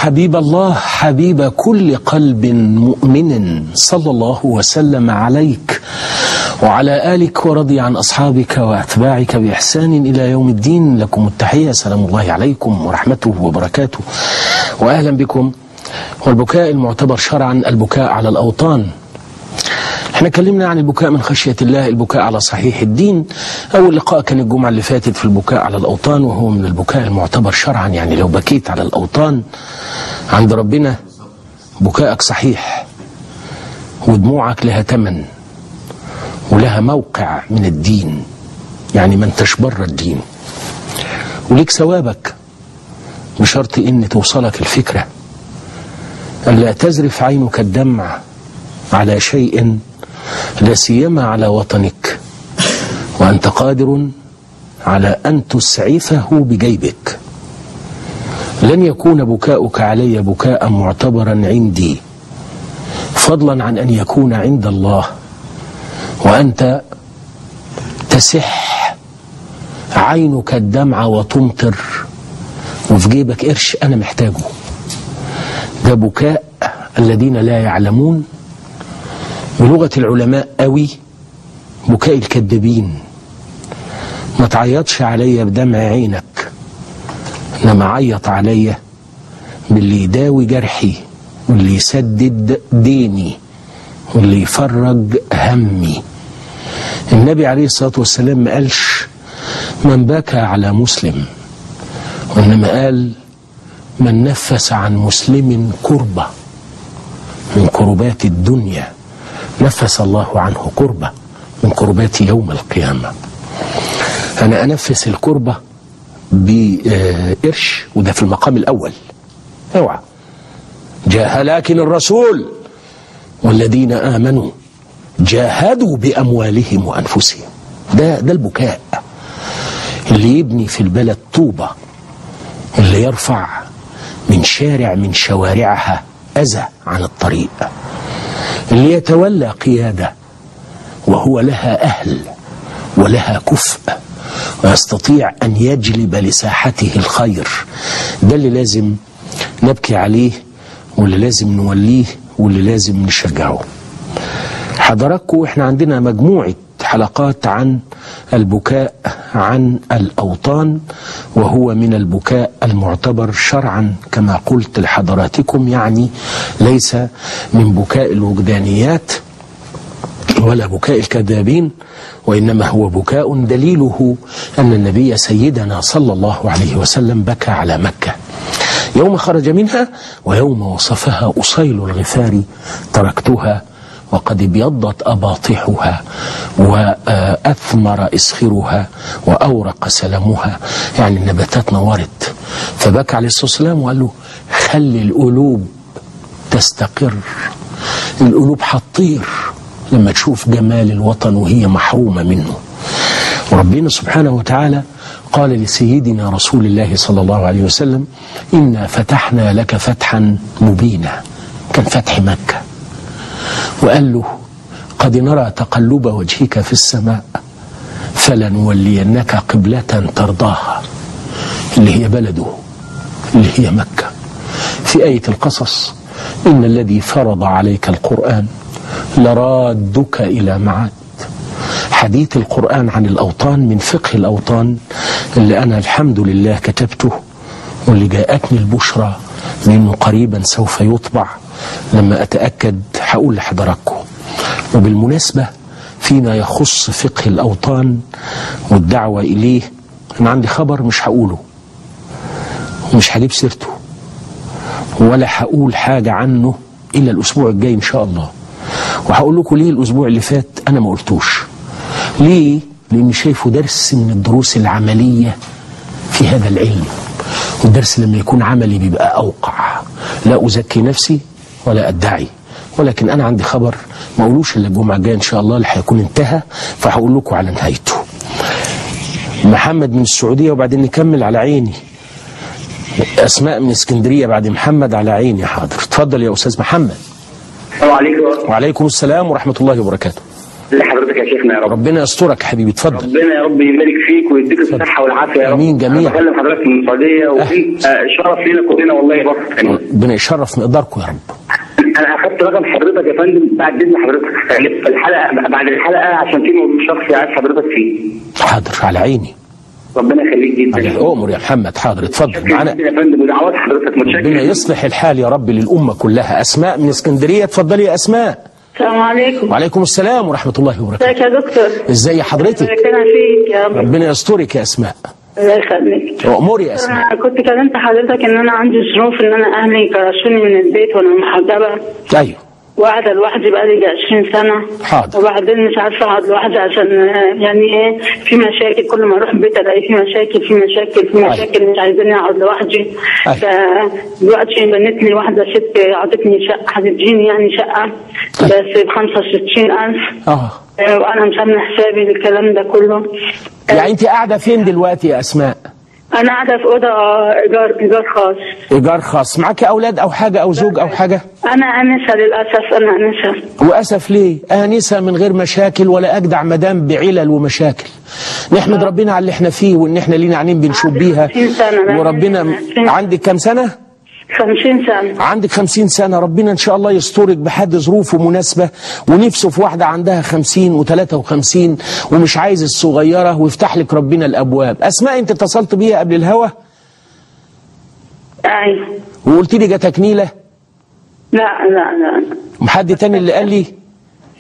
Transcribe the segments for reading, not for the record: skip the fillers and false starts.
حبيب الله، حبيب كل قلب مؤمن، صلى الله وسلم عليك وعلى آلك ورضي عن أصحابك وأتباعك بإحسان إلى يوم الدين. لكم التحية، سلام الله عليكم ورحمته وبركاته، وأهلا بكم. والبكاء المعتبر شرعا البكاء على الأوطان. احنا اتكلمنا عن البكاء من خشية الله، البكاء على صحيح الدين. أول لقاء كان الجمعة اللي فاتت في البكاء على الأوطان، وهو من البكاء المعتبر شرعا. يعني لو بكيت على الأوطان عند ربنا بكاءك صحيح، ودموعك لها تمن ولها موقع من الدين، يعني ما انتش بره الدين، وليك ثوابك، بشرط ان توصلك الفكرة ألا تزرف عينك الدمع على شيء لا سيما على وطنك، وأنت قادر على أن تسعفه بجيبك. لن يكون بكاؤك علي بكاء معتبرا عندي، فضلا عن أن يكون عند الله، وأنت تسح عينك الدمع وتمطر وفي جيبك قرش أنا محتاجه. ده بكاء الذين لا يعلمون، بلغة العلماء قوي بكاء الكذابين. ما تعيطش عليا بدمع عينك، انما عيط عليا باللي يداوي جرحي، واللي يسدد ديني، واللي يفرج همي. النبي عليه الصلاة والسلام ما قالش من بكى على مسلم، وإنما قال من نفس عن مسلم كربة من كربات الدنيا نفس الله عنه كربة من كربات يوم القيامة. أنا أنفس الكربة بقرش، وده في المقام الأول. اوعى جاء لكن الرسول والذين آمنوا جاهدوا بأموالهم وأنفسهم. ده البكاء اللي يبني في البلد طوبة، اللي يرفع من شارع من شوارعها أذى عن الطريق، اللي يتولى قيادة وهو لها أهل ولها كفء، ويستطيع أن يجلب لساحته الخير. ده اللي لازم نبكي عليه، واللي لازم نوليه، واللي لازم نشجعه. حضراتكم احنا عندنا مجموعة حلقات عن البكاء عن الأوطان، وهو من البكاء المعتبر شرعا كما قلت لحضراتكم، يعني ليس من بكاء الوجدانيات ولا بكاء الكذابين، وإنما هو بكاء دليله أن النبي سيدنا صلى الله عليه وسلم بكى على مكة يوم خرج منها، ويوم وصفها أصيل الغفاري تركتها وقد ابيضت أباطحها وأثمر إسخرها وأورق سلمها، يعني النباتات نورت. فبكى عليه الصلاة والسلام وقال له خلي القلوب تستقر، القلوب هتطير لما تشوف جمال الوطن وهي محرومة منه. وربنا سبحانه وتعالى قال لسيدنا رسول الله صلى الله عليه وسلم إنا فتحنا لك فتحا مبينا، كان فتح مكة، وقال له قد نرى تقلب وجهك في السماء فلنولينك قبلة ترضاها، اللي هي بلده، اللي هي مكة. في آية القصص إن الذي فرض عليك القرآن لرادك إلى معاد. حديث القرآن عن الأوطان من فقه الأوطان اللي أنا الحمد لله كتبته، واللي جاءتني البشرى لأنه قريبا سوف يطبع. لما أتأكد هقول لحضراتكم. وبالمناسبة فيما يخص فقه الأوطان والدعوة إليه، أنا عندي خبر مش هقوله، مش هجيب سيرته، ولا هقول حاجة عنه إلا الأسبوع الجاي إن شاء الله. وهقول لكم ليه الأسبوع اللي فات أنا ما قلتوش. ليه؟ لأني شايفه درس من الدروس العملية في هذا العلم، والدرس لما يكون عملي بيبقى أوقع. لا أزكي نفسي ولا أدعي، ولكن أنا عندي خبر ما أقولوش إلا الجمعة الجاية إن شاء الله، اللي هيكون انتهى، فهقول لكم على نهايته. محمد من السعودية وبعدين نكمل على عيني. أسماء من اسكندرية بعد محمد على عيني. حاضر، اتفضل يا أستاذ محمد. السلام عليكم. وعليكم السلام ورحمة الله وبركاته. لحضرتك يا شيخنا يا رب. ربنا يسترك حبيبي، اتفضل. ربنا يا رب يبارك فيك ويديك الصحه والعافيه يا رب. امين جميعا. بكلم حضرتك من السعوديه وانت شرف لينا كلنا والله بس. ربنا يشرف مقداركم يا رب. انا اخدت رقم حضرتك يا فندم بعد اذن حضرتك يعني الحلقه بعد الحلقه عشان في موضوع شخصي عايز حضرتك فيه. حاضر على عيني. ربنا يخليك جدا. أؤمر يا محمد. حاضر اتفضل معانا يا فندم ودعوات حضرتك. متشكر. ربنا يصلح الحال يا رب للأمة كلها. أسماء من اسكندرية، اتفضلي يا أسماء. السلام عليكم. وعليكم السلام ورحمة الله وبركاته. ازيك يا دكتور؟ ازي حضرتك؟ ربنا فيك يا رب. ربنا يسترك يا أسماء. الله يخليك. أؤمري يا أسماء. انا كنت كلمت حضرتك ان انا عندي ظروف ان انا اهلي كرشوني من البيت وانا محجبه. أيوه. وقاعده لوحدي بقالي 20 سنه. حاضر. وبعدين مش عارفه اقعد لوحدي عشان يعني ايه، في مشاكل، كل ما اروح البيت الاقي في مشاكل في مشاكل في مشاكل. أيوه. مش عايزيني اقعد لوحدي. أيوه. فدلوقتي بنت لي واحده ست عطتني شقه، هتديني يعني شقه بس ب 65,000. وانا مش عامله حسابي للكلام ده كله. يعني انت قاعده فين دلوقتي يا اسماء؟ انا قاعده في اوضه ايجار خاص. ايجار خاص. معاكي اولاد او حاجه او زوج او حاجه؟ انا انسه للاسف. انا انسه. واسف ليه؟ انسه من غير مشاكل ولا اجدع مدام بعلل ومشاكل. نحمد ربنا على اللي احنا فيه وان احنا لينا عينين بنشوف بيها. وربنا. عندك كام سنه؟ 50 سنة. عندك 50 سنة. ربنا إن شاء الله يسترك بحد ظروفه مناسبة ونفسه في واحدة عندها 50 و53 ومش عايز الصغيرة ويفتح لك ربنا الأبواب. أسماء أنت اتصلت بيها قبل الهوا؟ أيوه. وقلت لي جاتك نيلة؟ لا. حد تاني اللي قال لي؟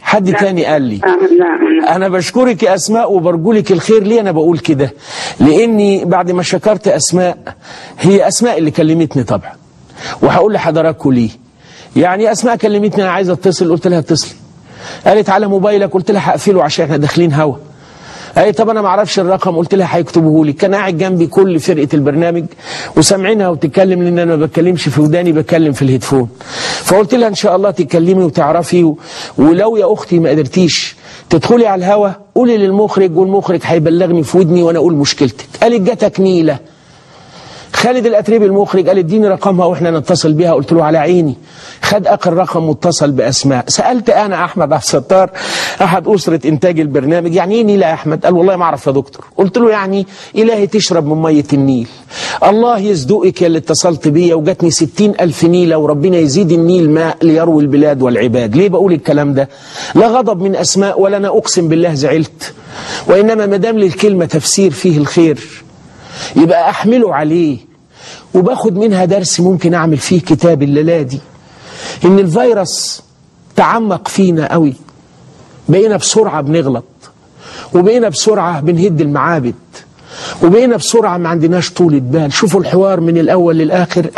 حد تاني قال لي. لا. أنا بشكرك يا أسماء وبرجولك الخير. ليه أنا بقول كده؟ لأني بعد ما شكرت أسماء، هي أسماء اللي كلمتني طبعا، وهقول لحضراتكم ليه. يعني أسماء كلمتني أنا عايزة أتصل، قلت لها اتصلي. قالت على موبايلك، قلت لها هقفله عشان احنا داخلين هوا. قالت طب أنا ما أعرفش الرقم، قلت لها هيكتبوه لي. كان قاعد جنبي كل فرقة البرنامج وسامعينها وتتكلم، لأن أنا ما بتكلمش في وداني، بتكلم في الهيدفون. فقلت لها إن شاء الله تتكلمي وتعرفي ولو يا أختي ما قدرتيش تدخلي على الهوا قولي للمخرج والمخرج هيبلغني في ودني وأنا أقول مشكلتك. قالت جاتك نيلة. خالد الأتريبي المخرج قال اديني رقمها واحنا نتصل بيها. قلت له على عيني. خد اخر رقم متصل بأسماء. سألت انا احمد عبد الستار احد اسرة انتاج البرنامج يعني ايه نيلة يا احمد؟ قال والله ما اعرف يا دكتور. قلت له يعني الهي تشرب من مية النيل. الله يصدقك يا اللي اتصلت بيا وجاتني 60,000 نيلة وربنا يزيد النيل ماء ليروي البلاد والعباد. ليه بقول الكلام ده؟ لا غضب من أسماء ولا انا اقسم بالله زعلت، وانما ما دام للكلمة تفسير فيه الخير يبقى احمله عليه وباخد منها درس ممكن اعمل فيه كتاب الليلة دي. ان الفيروس تعمق فينا قوي، بقينا بسرعة بنغلط، وبقينا بسرعة بنهد المعابد، وبقينا بسرعة ما عندناش طولة بال. شوفوا الحوار من الاول للاخر،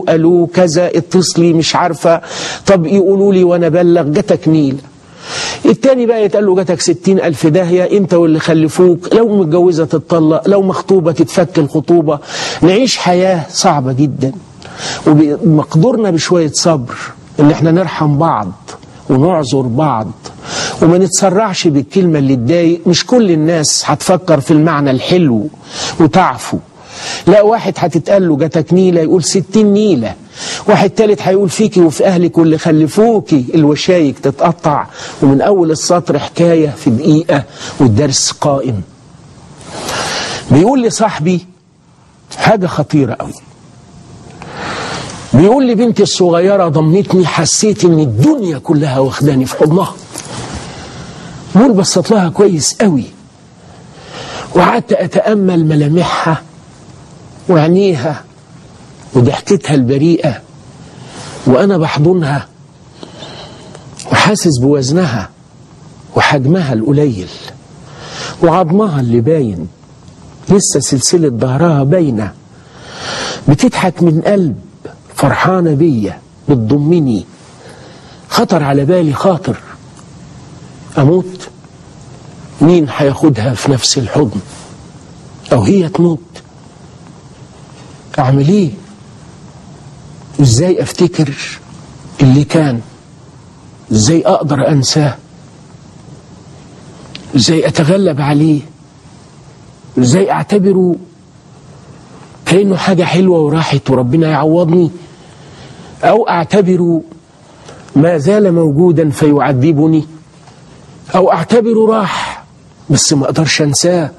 الو كذا، اتصلي مش عارفة، طب يقولوا لي وانا بلغ، جاتك نيل. التاني بقى يتقال له جاتك 60,000 داهية، انت واللي خلفوك، لو متجوزة تتطلق، لو مخطوبة تتفك الخطوبة. نعيش حياة صعبة جدا، وبمقدورنا بشوية صبر ان احنا نرحم بعض ونعذر بعض وما نتسرعش بالكلمة اللي تضايق. مش كل الناس هتفكر في المعنى الحلو وتعفو. لا، واحد هتتقال له جاتك نيلة يقول 60 نيلة. واحد تالت هيقول فيكي وفي أهلك واللي خلفوكي الوشايك تتقطع، ومن أول السطر حكاية في دقيقة والدرس قائم. بيقول لي صاحبي حاجة خطيرة قوي. بيقول لي بنتي الصغيرة ضمتني، حسيت ان الدنيا كلها واخداني في حضنها. بقول بصت لها كويس قوي وقعدت أتأمل ملامحها وعينيها وضحكتها البريئة وأنا بحضنها، وحاسس بوزنها وحجمها القليل وعظمها اللي باين، لسه سلسلة ظهرها باينة، بتضحك من قلب، فرحانة بيا، بتضمني. خطر على بالي خاطر أموت، مين هياخدها في نفس الحضن؟ أو هي تموت، أعمل إيه؟ إزاي أفتكر اللي كان؟ إزاي أقدر أنساه؟ إزاي أتغلب عليه؟ إزاي أعتبره كأنه حاجة حلوة وراحت وربنا يعوضني؟ أو أعتبره ما زال موجودا فيعذبني؟ أو أعتبره راح بس ما أقدرش أنساه.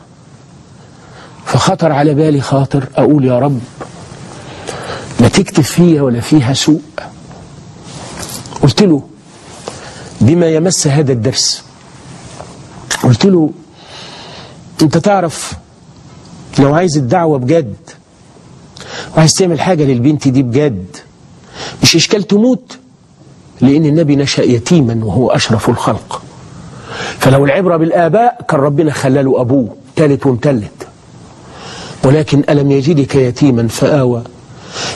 فخطر على بالي خاطر أقول يا رب لا تكتب فيها ولا فيها سوء. قلت له بما يمس هذا الدرس، قلت له أنت تعرف لو عايز الدعوة بجد وعايز تعمل حاجة للبنت دي بجد، مش إشكال تموت، لأن النبي نشأ يتيما وهو أشرف الخلق، فلو العبرة بالآباء كان ربنا خلاله أبوه ثالث ومثلث، ولكن ألم يجدك يتيما فآوى.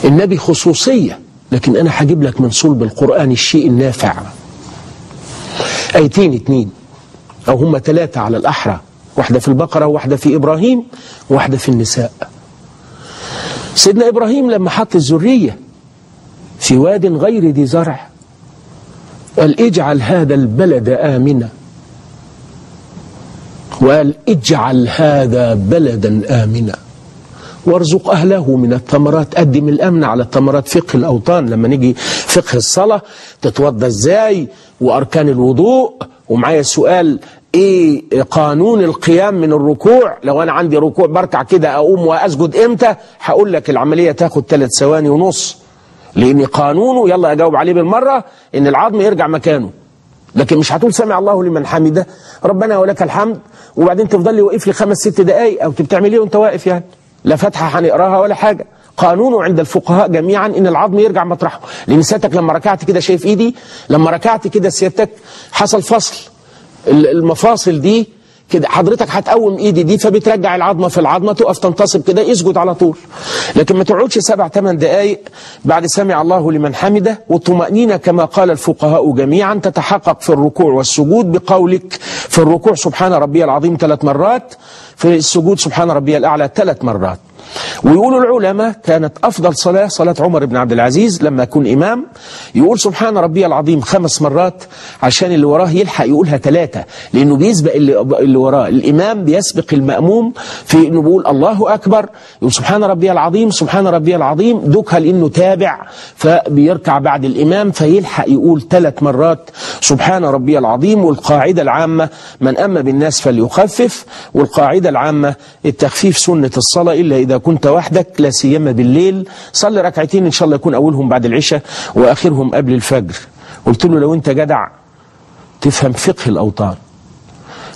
النبي خصوصية، لكن أنا هجيب لك من صلب القرآن الشيء النافع. آيتين 2 أو هم 3 على الأحرى، واحدة في البقرة وواحدة في إبراهيم وواحدة في النساء. سيدنا إبراهيم لما حط الذرية في واد غير ذي زرع قال اجعل هذا البلد آمنا، وقال اجعل هذا بلدا آمنا وارزق أهله من الثمرات. قدم الأمن على الثمرات. فقه الأوطان لما نيجي فقه الصلاة تتوضى ازاي وأركان الوضوء، ومعايا سؤال ايه قانون القيام من الركوع، لو انا عندي ركوع بركع كده اقوم واسجد امتى؟ هقول لك العملية تاخد 3 ثواني ونص، لان قانونه يلا اجاوب عليه بالمرة ان العظم يرجع مكانه. لكن مش هتقول سمع الله لمن حمده ربنا ولك الحمد وبعدين تفضل لي واقف لي 5-6 دقايق، او بتعمل ايه وانت واقف؟ يعني لا فتحة هنقراها ولا حاجة. قانونه عند الفقهاء جميعا ان العظم يرجع مطرحه، لان سيادتك لما ركعت كده شايف ايدي لما ركعت كده سيادتك حصل فصل، المفاصل دي كده حضرتك هتقوم ايدي دي فبترجع العظمه في العظمه تقف تنتصب كده يسجد على طول. لكن ما تقعدش 7-8 دقائق بعد سمع الله لمن حمده. والطمأنينة كما قال الفقهاء جميعا تتحقق في الركوع والسجود بقولك في الركوع سبحان ربي العظيم 3 مرات، في السجود سبحان ربي الأعلى 3 مرات. ويقولوا العلماء كانت أفضل صلاة عمر بن عبد العزيز لما يكون إمام يقول سبحان ربي العظيم 5 مرات عشان اللي وراه يلحق يقولها 3، لأنه بيسبق اللي وراه. الإمام بيسبق المأموم في إنه بيقول الله أكبر يقول سبحان ربي العظيم سبحان ربي العظيم، دوكها لأنه تابع فبيركع بعد الإمام فيلحق يقول 3 مرات سبحان ربي العظيم. والقاعدة العامة من أما بالناس فليخفف، والقاعدة العامة التخفيف سنة الصلاة إلا إذا كنت وحدك لا سيما بالليل. صلي 2 ركعتين إن شاء الله يكون أولهم بعد العشاء وآخرهم قبل الفجر. قلت له لو أنت جدع تفهم فقه الأوطان،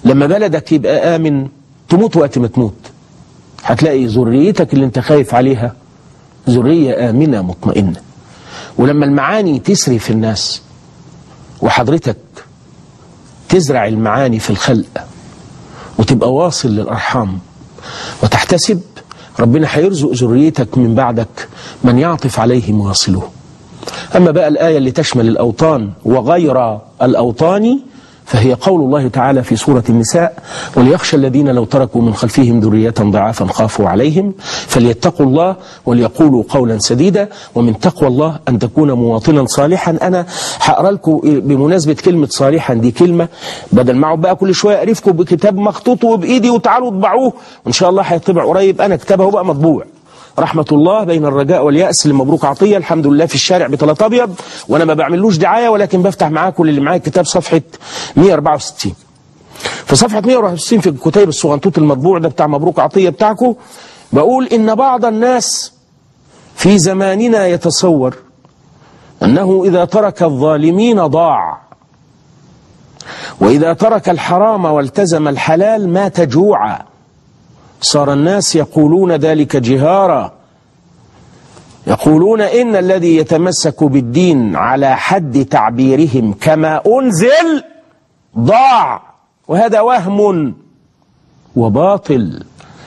لما بلدك يبقى آمن تموت وقت ما تموت هتلاقي ذريتك اللي انت خايف عليها ذرية آمنة مطمئنة. ولما المعاني تسري في الناس وحضرتك تزرع المعاني في الخلق وتبقى واصل للأرحام وتحتسب، ربنا هيرزق ذريتك من بعدك من يعطف عليهم ويصله. أما بقى الآية اللي تشمل الأوطان وغير الأوطان فهي قول الله تعالى في سورة النساء وليخشى الذين لو تركوا من خلفهم ذرية ضعافا خافوا عليهم فليتقوا الله وليقولوا قولا سديدا. ومن تقوى الله أن تكون مواطنا صالحا. أنا هقرأ لكم بمناسبة كلمة صالحا دي كلمة بدل ما اقعد بقى كل شوية أعرفكم بكتاب مخطوط وبإيدي وتعالوا اطبعوه وإن شاء الله هيطبع قريب. أنا كتابه بقى مطبوع رحمة الله بين الرجاء واليأس لمبروك عطية، الحمد لله في الشارع بطلات أبيض، وأنا ما بعملوش دعاية ولكن بفتح معاكم اللي معايا الكتاب صفحة 164. في صفحة 164 في الكتاب الصغنطوط المطبوع ده بتاع مبروك عطية بتاعكم بقول إن بعض الناس في زماننا يتصور أنه إذا ترك الظالمين ضاع، وإذا ترك الحرام والتزم الحلال مات جوعا. صار الناس يقولون ذلك جهارا، يقولون إن الذي يتمسك بالدين على حد تعبيرهم كما أنزل ضاع، وهذا وهم وباطل.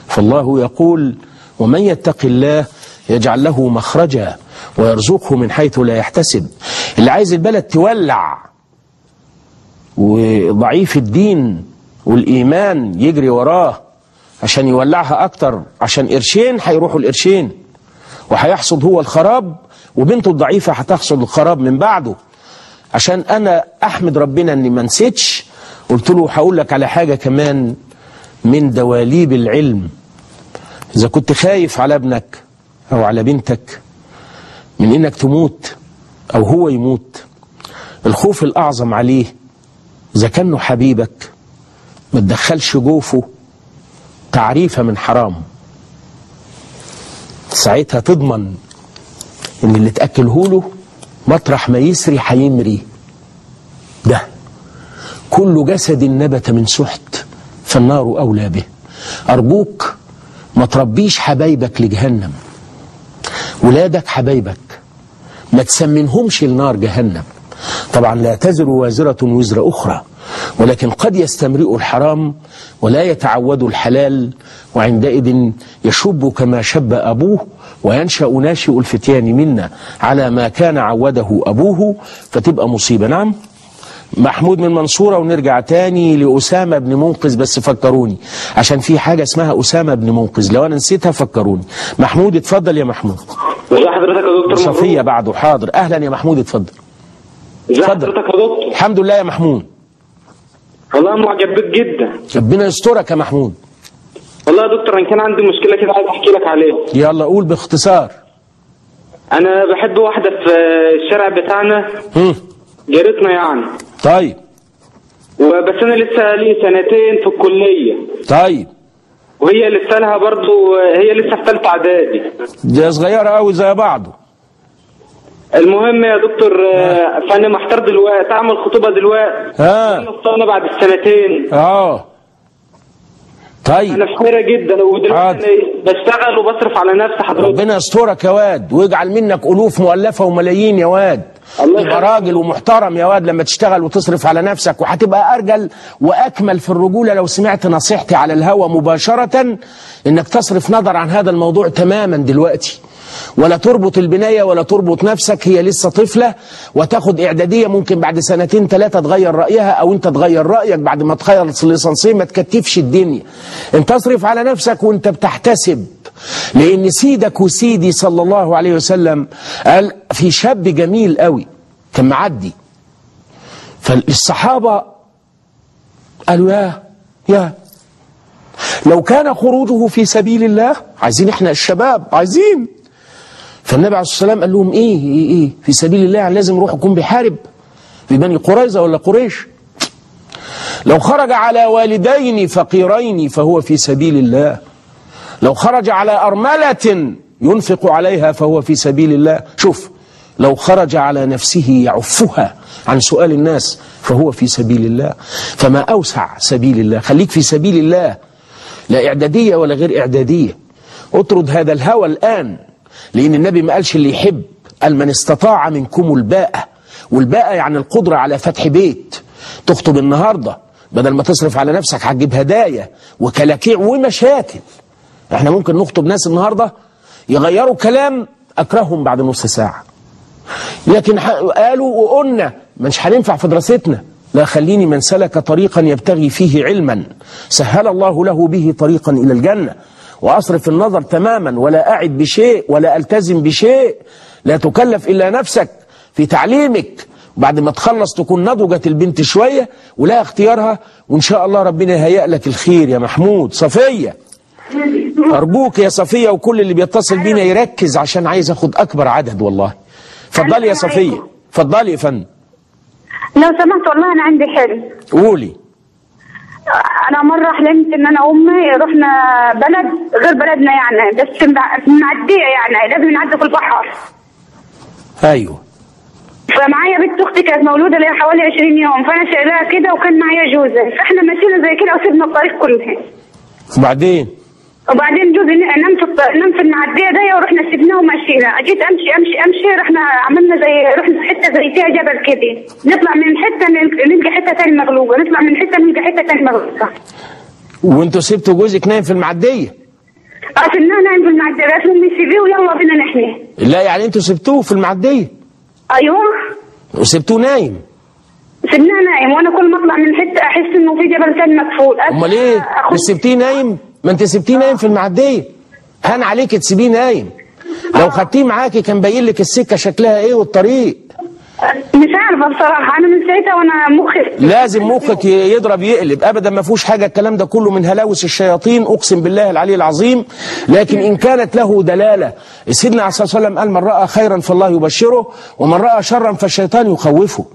فالله يقول ومن يتق الله يجعل له مخرجا ويرزقه من حيث لا يحتسب. اللي عايز البلد تولع وضعيف الدين والإيمان يجري وراه عشان يولعها أكتر عشان قرشين هيروحوا القرشين وهيحصد هو الخراب وبنته الضعيفة هتحصد الخراب من بعده. عشان أنا أحمد ربنا أني ما نسيتش قلت له هقول لك على حاجة كمان من دواليب العلم. إذا كنت خايف على ابنك أو على بنتك من إنك تموت أو هو يموت، الخوف الأعظم عليه إذا كانه حبيبك ما تدخلش جوفه تعريفة من حرام، ساعتها تضمن إن اللي تأكله له مطرح ما يسري هيمري. ده كل جسد نبت من سحت فالنار أولى به. أرجوك ما تربيش حبايبك لجهنم، ولادك حبايبك ما تسمنهمش لنار جهنم. طبعا لا تزر وازرة وزر أخرى، ولكن قد يستمرئ الحرام ولا يتعود الحلال، وعندئذ يشب كما شب أبوه، وينشأ ناشئ الفتيان منا على ما كان عوده أبوه، فتبقى مصيبة. نعم محمود من منصورة. ونرجع تاني لأسامة بن منقذ، بس فكروني عشان في حاجة اسمها أسامة بن منقذ، لو أنا نسيتها فكروني. محمود اتفضل يا محمود. ازي حضرتك يا دكتور؟ صفية بعده. حاضر، أهلا يا محمود، اتفضل. ازي حضرتك يا دكتور؟ الحمد لله يا محمود. والله معجب بيك جدا. ربنا يسترك يا محمود. والله يا دكتور انا كان عندي مشكله كده عايز احكي لك عليها. يلا قول باختصار. انا بحب واحده في الشارع بتاعنا، جارتنا يعني. طيب. وبس انا لسه لي سنتين في الكليه. طيب. وهي لسه لها برضه، هي لسه في ثالثه اعدادي. دي صغيره قوي زي بعضه. المهم يا دكتور فانا محتار دلوقتي اعمل خطوبه دلوقتي. انا بعد السنتين. طيب انا فقيره جدا، ودلوقتي بشتغل وبصرف على نفسي حضرتك. ربنا يسترك يا واد، ويجعل منك الوف مؤلفه وملايين يا واد. تبقى راجل ومحترم يا واد لما تشتغل وتصرف على نفسك، وهتبقى ارجل واكمل في الرجوله لو سمعت نصيحتي على الهوا مباشره انك تصرف نظر عن هذا الموضوع تماما دلوقتي، ولا تربط البناية ولا تربط نفسك. هي لسه طفلة وتاخد إعدادية، ممكن بعد سنتين ثلاثة تغير رأيها، أو أنت تغير رأيك بعد ما تخلص الليسانسية. ما تكتفش الدنيا، أنت تصرف على نفسك وأنت بتحتسب، لأن سيدك وسيدي صلى الله عليه وسلم قال في شاب جميل قوي كان معدي، فالصحابة قالوا يا لو كان خروجه في سبيل الله، عايزين احنا الشباب عايزين. فالنبي عليه الصلاة والسلام قال لهم ايه في سبيل الله؟ يعني لازم يروح يكون بيحارب في بني قريظة ولا قريش؟ لو خرج على والدين فقيرين فهو في سبيل الله، لو خرج على أرملة ينفق عليها فهو في سبيل الله. شوف، لو خرج على نفسه يعفها عن سؤال الناس فهو في سبيل الله. فما أوسع سبيل الله، خليك في سبيل الله، لا إعدادية ولا غير إعدادية. اطرد هذا الهوى الآن، لأن النبي ما قالش اللي يحب، قال من استطاع منكم الباءة. والباءة يعني القدرة على فتح بيت. تخطب النهاردة بدل ما تصرف على نفسك هتجيب هدايا وكلاكيع ومشاكل. احنا ممكن نخطب ناس النهاردة يغيروا كلام أكرههم بعد نص ساعة، لكن قالوا وقلنا مش هننفع في دراستنا. لا، خليني من سلك طريقا يبتغي فيه علما سهل الله له به طريقا إلى الجنة، وأصرف النظر تماما، ولا أعد بشيء ولا ألتزم بشيء. لا تكلف إلا نفسك في تعليمك، وبعد ما تخلص تكون نضجت البنت شوية ولا اختيارها، وإن شاء الله ربنا يهيئ لك الخير يا محمود. صفية، أرجوك يا صفية وكل اللي بيتصل بينا يركز عشان عايز أخد أكبر عدد والله. اتفضلي يا صفية، اتفضلي يا فندم. لو سمحت والله أنا عندي حلم. قولي. أنا مرة حلمت إن أنا وأمي رحنا بلد غير بلدنا يعني، بس معدية يعني لازم نعدي في البحر. أيوه. فمعايا بنت أختي كانت مولودة لها حوالي 20 يوم، فأنا شايلاها كده وكان معايا جوزها، فإحنا ماشيين زي كده وسيبنا الطريق كله. وبعدين جوزي نام في المعدية دي، ورحنا سيبناه ومشينا. جيت أمشي رحنا عملنا رحنا في حتة زي فيها جبل كده، نطلع من حتة نلقى حتة تاني مغلوبة، نطلع من حتة نلقى حتة تاني مغلوبة. وانتوا سبتوا جوزك نايم في المعدية؟ سيبناه نايم في المعدية، قالت لهم سيبيه ويلا بينا نحن. لا يعني انتوا سبتوه في المعدية؟ أيوه. وسبتوه نايم؟ سيبناه نايم، وأنا كل ما أطلع من حتة أحس إنه في جبل تاني مقفول. أمال إيه؟ مش سبتيه نايم؟ ما انت سبتيه نايم في المعدية، هان عليك تسيبيه نايم. لو خدتيه معاكي كان باين لك السكة شكلها ايه والطريق. مش عارفه بصراحه، انا من ساعتها وانا مخي لازم مخك يضرب يقلب ابدا، ما فيهوش حاجه، الكلام ده كله من هلاوس الشياطين اقسم بالله العلي العظيم. لكن ان كانت له دلاله، سيدنا عليه الصلاه والسلام قال من راى خيرا فالله يبشره ومن راى شرا فالشيطان يخوفه.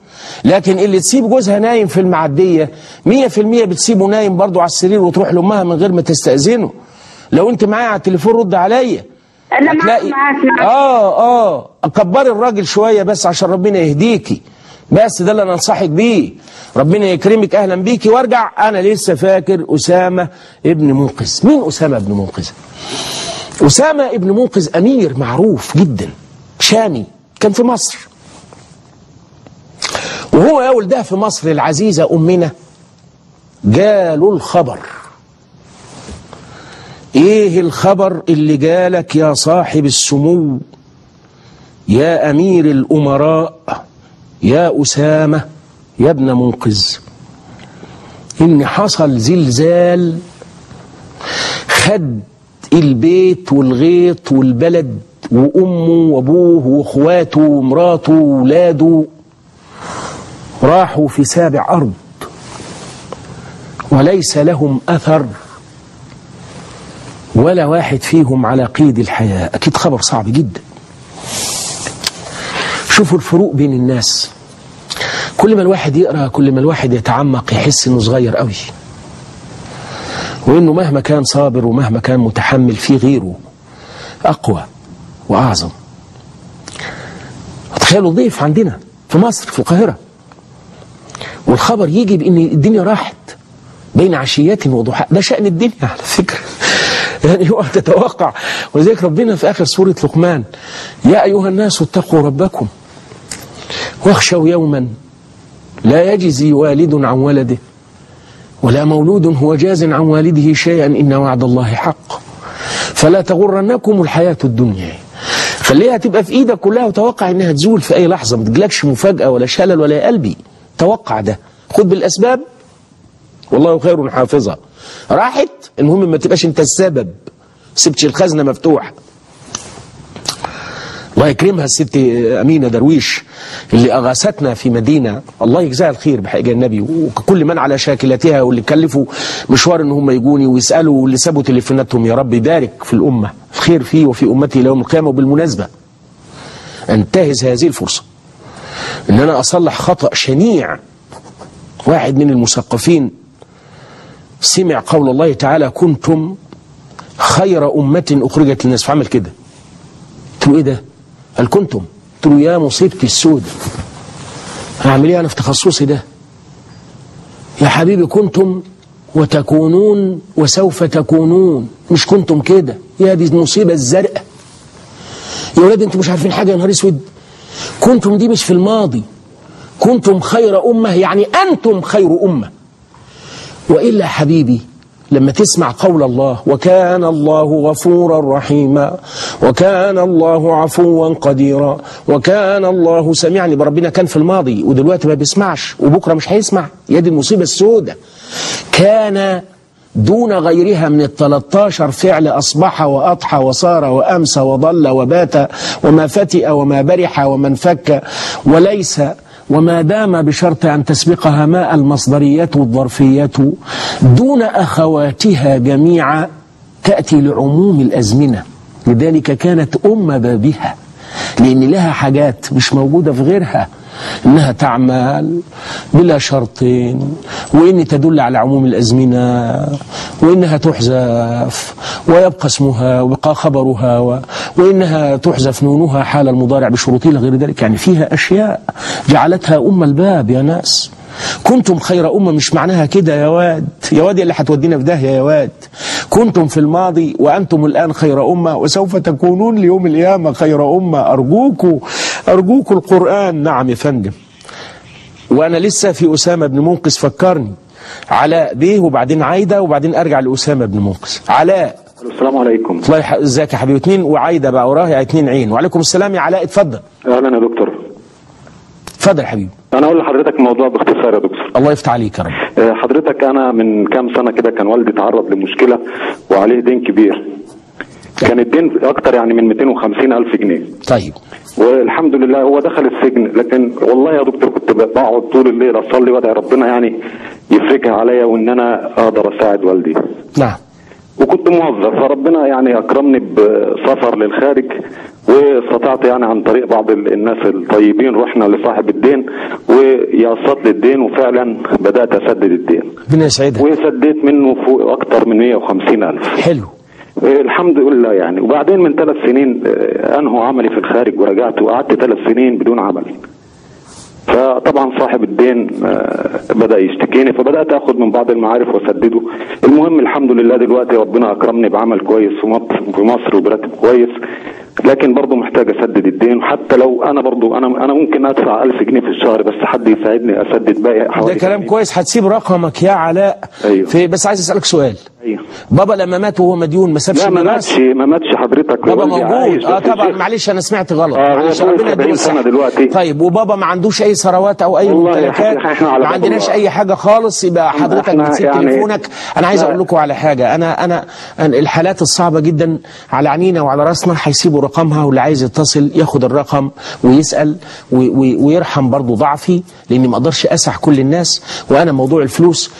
لكن اللي تسيب جوزها نايم في المعديه 100% بتسيبه نايم برضه على السرير وتروح لامها من غير ما تستاذنه. لو انت معايا على التليفون رد عليا. انا معاك. كبري الراجل شويه بس عشان ربنا يهديكي، بس ده اللي انا انصحك بيه. ربنا يكرمك، اهلا بيكي. وارجع انا لسه فاكر اسامه ابن منقذ. مين اسامه ابن منقذ؟ اسامه ابن منقذ امير معروف جدا شامي، كان في مصر، وهو يا ولدها في مصر العزيزه امنا جاله الخبر. ايه الخبر اللي جالك يا صاحب السمو يا امير الامراء يا اسامه يا ابن منقذ؟ ان حصل زلزال خد البيت والغيط والبلد وامه وابوه واخواته ومراته وولاده، راحوا في سابع ارض وليس لهم اثر ولا واحد فيهم على قيد الحياة. أكيد خبر صعب جدا. شوفوا الفروق بين الناس، كل ما الواحد يقرأ كل ما الواحد يتعمق يحس إنه صغير قوي، وإنه مهما كان صابر ومهما كان متحمل في غيره أقوى وأعظم. تخيلوا ضيف عندنا في مصر في القاهرة والخبر يجي بإن الدنيا راحت بين عشيات وضحاها. ده شأن الدنيا على فكرة، يعني هو تتوقع. ولذلك ربنا في آخر سورة لقمان يا أيها الناس اتقوا ربكم واخشوا يوما لا يجزي والد عن ولده ولا مولود هو جاز عن والده شيئا إن وعد الله حق فلا تغرنكم الحياة الدنيا. خليها تبقى في إيدك كلها وتوقع إنها تزول في أي لحظة، ما تجيلكش مفاجأة ولا شلل ولا يا قلبي. توقع ده، خد بالأسباب والله خير حافظة. راحت، المهم ما تبقاش انت السبب، سبتش الخزنة مفتوحة. الله يكرمها الست أمينة درويش اللي أغاثتنا في مدينة، الله يجزاها الخير بحق النبي، وكل من على شاكلتها واللي كلفوا مشوار ان هم يجوني ويسألوا واللي سابوا تليفوناتهم. يا رب يبارك في الأمة، الخير فيه وفي أمتي ليوم القيامة. وبالمناسبة انتهز هذه الفرصة ان انا اصلح خطأ شنيع. واحد من المثقفين سمع قول الله تعالى كنتم خير أمة أخرجت للناس، فعمل كده. قلت له إيه ده؟ قال كنتم. قلت له يا مصيبتي السودة، هعمل إيه أنا في تخصصي ده؟ يا حبيبي كنتم وتكونون وسوف تكونون، مش كنتم كده. يا دي المصيبة الزرقاء يا ولاد، أنتم مش عارفين حاجة يا نهار اسود. كنتم دي مش في الماضي، كنتم خير أمة يعني أنتم خير أمة. وإلا حبيبي لما تسمع قول الله وكان الله غفورا رحيما وكان الله عفوا قديرا وكان الله سميعا، بربنا كان في الماضي ودلوقتي ما بيسمعش وبكرة مش هيسمع. يا دي المصيبة السوداء. كان دون غيرها من 13 فعل أصبح وأضحى وصار وأمسى وضل وبات وما فتئ وما برح ومن فك وليس وما دام بشرط أن تسبقها ماء المصدرية الظرفية دون أخواتها جميعا تأتي لعموم الأزمنة. لذلك كانت أم بابها، لأن لها حاجات مش موجودة في غيرها، إنها تعمل بلا شرطين، وإن تدل على عموم الأزمنة، وإنها تحذف ويبقى اسمها ويبقى خبرها، وإنها تحذف نونها حال المضارع بشروطه إلى غير ذلك. يعني فيها أشياء جعلتها أم الباب يا ناس. كنتم خير أمة مش معناها كده يا واد، يا واد اللي هتودينا في داهية يا واد. كنتم في الماضي وأنتم الآن خير أمة وسوف تكونون ليوم القيامة خير أمة. أرجوكوا القرآن. نعم يا فندم. وأنا لسه في أسامة بن منقذ، فكرني. علاء بيه وبعدين عايدة وبعدين أرجع لأسامة بن منقذ. علاء. السلام عليكم. الله ازيك يا حبيبي. 2 وعايدة بقى وراها 2 عين. وعليكم السلام يا علاء، اتفضل. أهلا يا دكتور. اتفضل يا حبيبي. أنا أقول لحضرتك الموضوع باختصار يا دكتور. الله يفتح عليك يا رب. حضرتك أنا من كام سنة كده كان والدي تعرض لمشكلة وعليه دين كبير. كان الدين اكتر يعني من 250,000 جنيه. طيب والحمد لله هو دخل السجن، لكن والله يا دكتور كنت بقعد طول الليل اصلي وادعي ربنا يعني يفرجها عليا وان انا اقدر اساعد والدي. نعم. وكنت موظف، فربنا يعني اكرمني بسفر للخارج، واستطعت يعني عن طريق بعض الناس الطيبين رحنا لصاحب الدين ويقسط لي الدين، وفعلا بدات اسدد الدين. ربنا يسعدك. وسديت منه فوق اكتر من 150,000. حلو. الحمد لله يعني. وبعدين من 3 سنين انهوا عملي في الخارج ورجعت، وقعدت 3 سنين بدون عمل. فطبعا صاحب الدين بدأ يشتكيني، فبدأت اخد من بعض المعارف واسدده. المهم الحمد لله دلوقتي ربنا اكرمني بعمل كويس في مصر وبراتب كويس، لكن برضه محتاج اسدد الدين. حتى لو انا برضه انا ممكن ادفع 1000 جنيه في الشهر، بس حد يساعدني اسدد باقي حوالي. ده كلام كويس. هتسيب رقمك يا علاء؟ أيوه. بس عايز اسالك سؤال. ايوه. بابا لما مات وهو مديون ما سابش؟ لا ما ماتش حضرتك. بابا موجود. طبعا معلش انا سمعت غلط. معلش ربنا يديله الصحة دلوقتي. طيب وبابا ما عندوش اي ثروات او اي ممتلكات؟ ما عندناش اي حاجه خالص. يبقى حضرتك بتسيب يعني تليفونك. انا عايز اقول لكم على حاجه. انا الحالات الصعبه جدا على عينينا وعلى راسنا هيسيبوا رقمها، واللي عايز يتصل ياخد الرقم ويسال ويرحم برضه ضعفي، لاني ما اقدرش اسع كل الناس. وانا موضوع الفلوس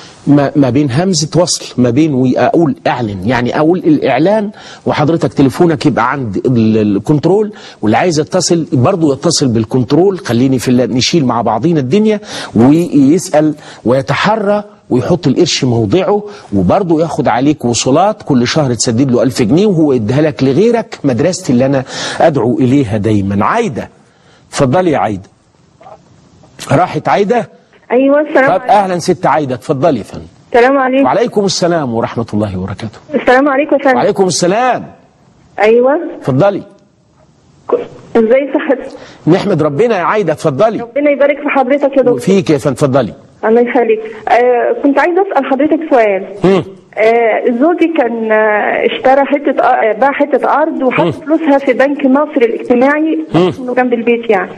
ما بين همزه وصل، ما بين واقول اعلن، يعني اقول الاعلان وحضرتك تليفونك يبقى عند الكنترول، واللي عايز يتصل برضه يتصل بالكنترول. خليني في نشيل مع بعضينا الدنيا، ويسال ويتحرى ويحط القرش موضعه، وبرضه ياخد عليك وصولات كل شهر تسدد له 1000 جنيه وهو يديها لك لغيرك. مدرستي اللي انا ادعو اليها دايما. عايده، اتفضلي يا عايده. راحت عايده؟ ايوه السلام عليكم. اهلا ست عايده، اتفضلي يا فندم. السلام عليكم. وعليكم السلام ورحمه الله وبركاته. السلام عليكم يا فندم. وعليكم السلام. ايوه اتفضلي. ازاي صحتك؟ نحمد ربنا يا عايده، اتفضلي. ربنا يبارك في حضرتك يا دكتور. فيك يا فندم، اتفضلي. الله يخليك. كنت عايزه اسال حضرتك سؤال. زوجي كان اشترى باع حته ارض وحط فلوسها في بنك مصر الاجتماعي انه جنب البيت يعني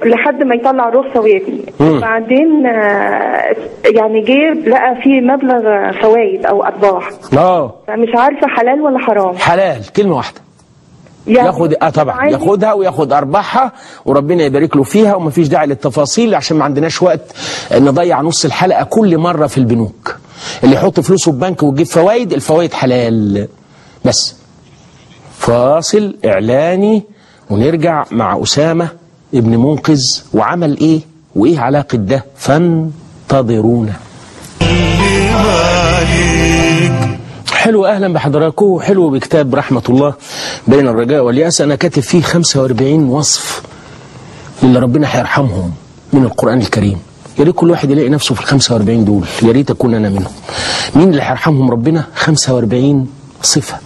لحد ما يطلع رخصه ويبني. وبعدين يعني جه لقى فيه مبلغ فوائد او ارباح. فمش عارفه حلال ولا حرام. حلال، كلمه واحده. يعني ياخد طبعا ياخدها وياخد ارباحها وربنا يبارك له فيها، ومفيش داعي للتفاصيل عشان ما عندناش وقت نضيع نص الحلقه كل مره في البنوك. اللي يحط فلوسه في بنك ويجيب فوائد، الفوائد حلال. بس فاصل اعلاني ونرجع مع اسامه ابن منقذ وعمل ايه وايه علاقه ده، فانتظرونا. حلو، اهلا بحضراتكم. حلو بكتاب رحمه الله بين الرجاء واليأس. انا كاتب فيه 45 وصف اللي ربنا هيرحمهم من القرآن الكريم. يا ريت كل واحد يلاقي نفسه في ال 45 دول، يا ريت اكون انا منهم. مين اللي هيرحمهم ربنا؟ 45 صفه.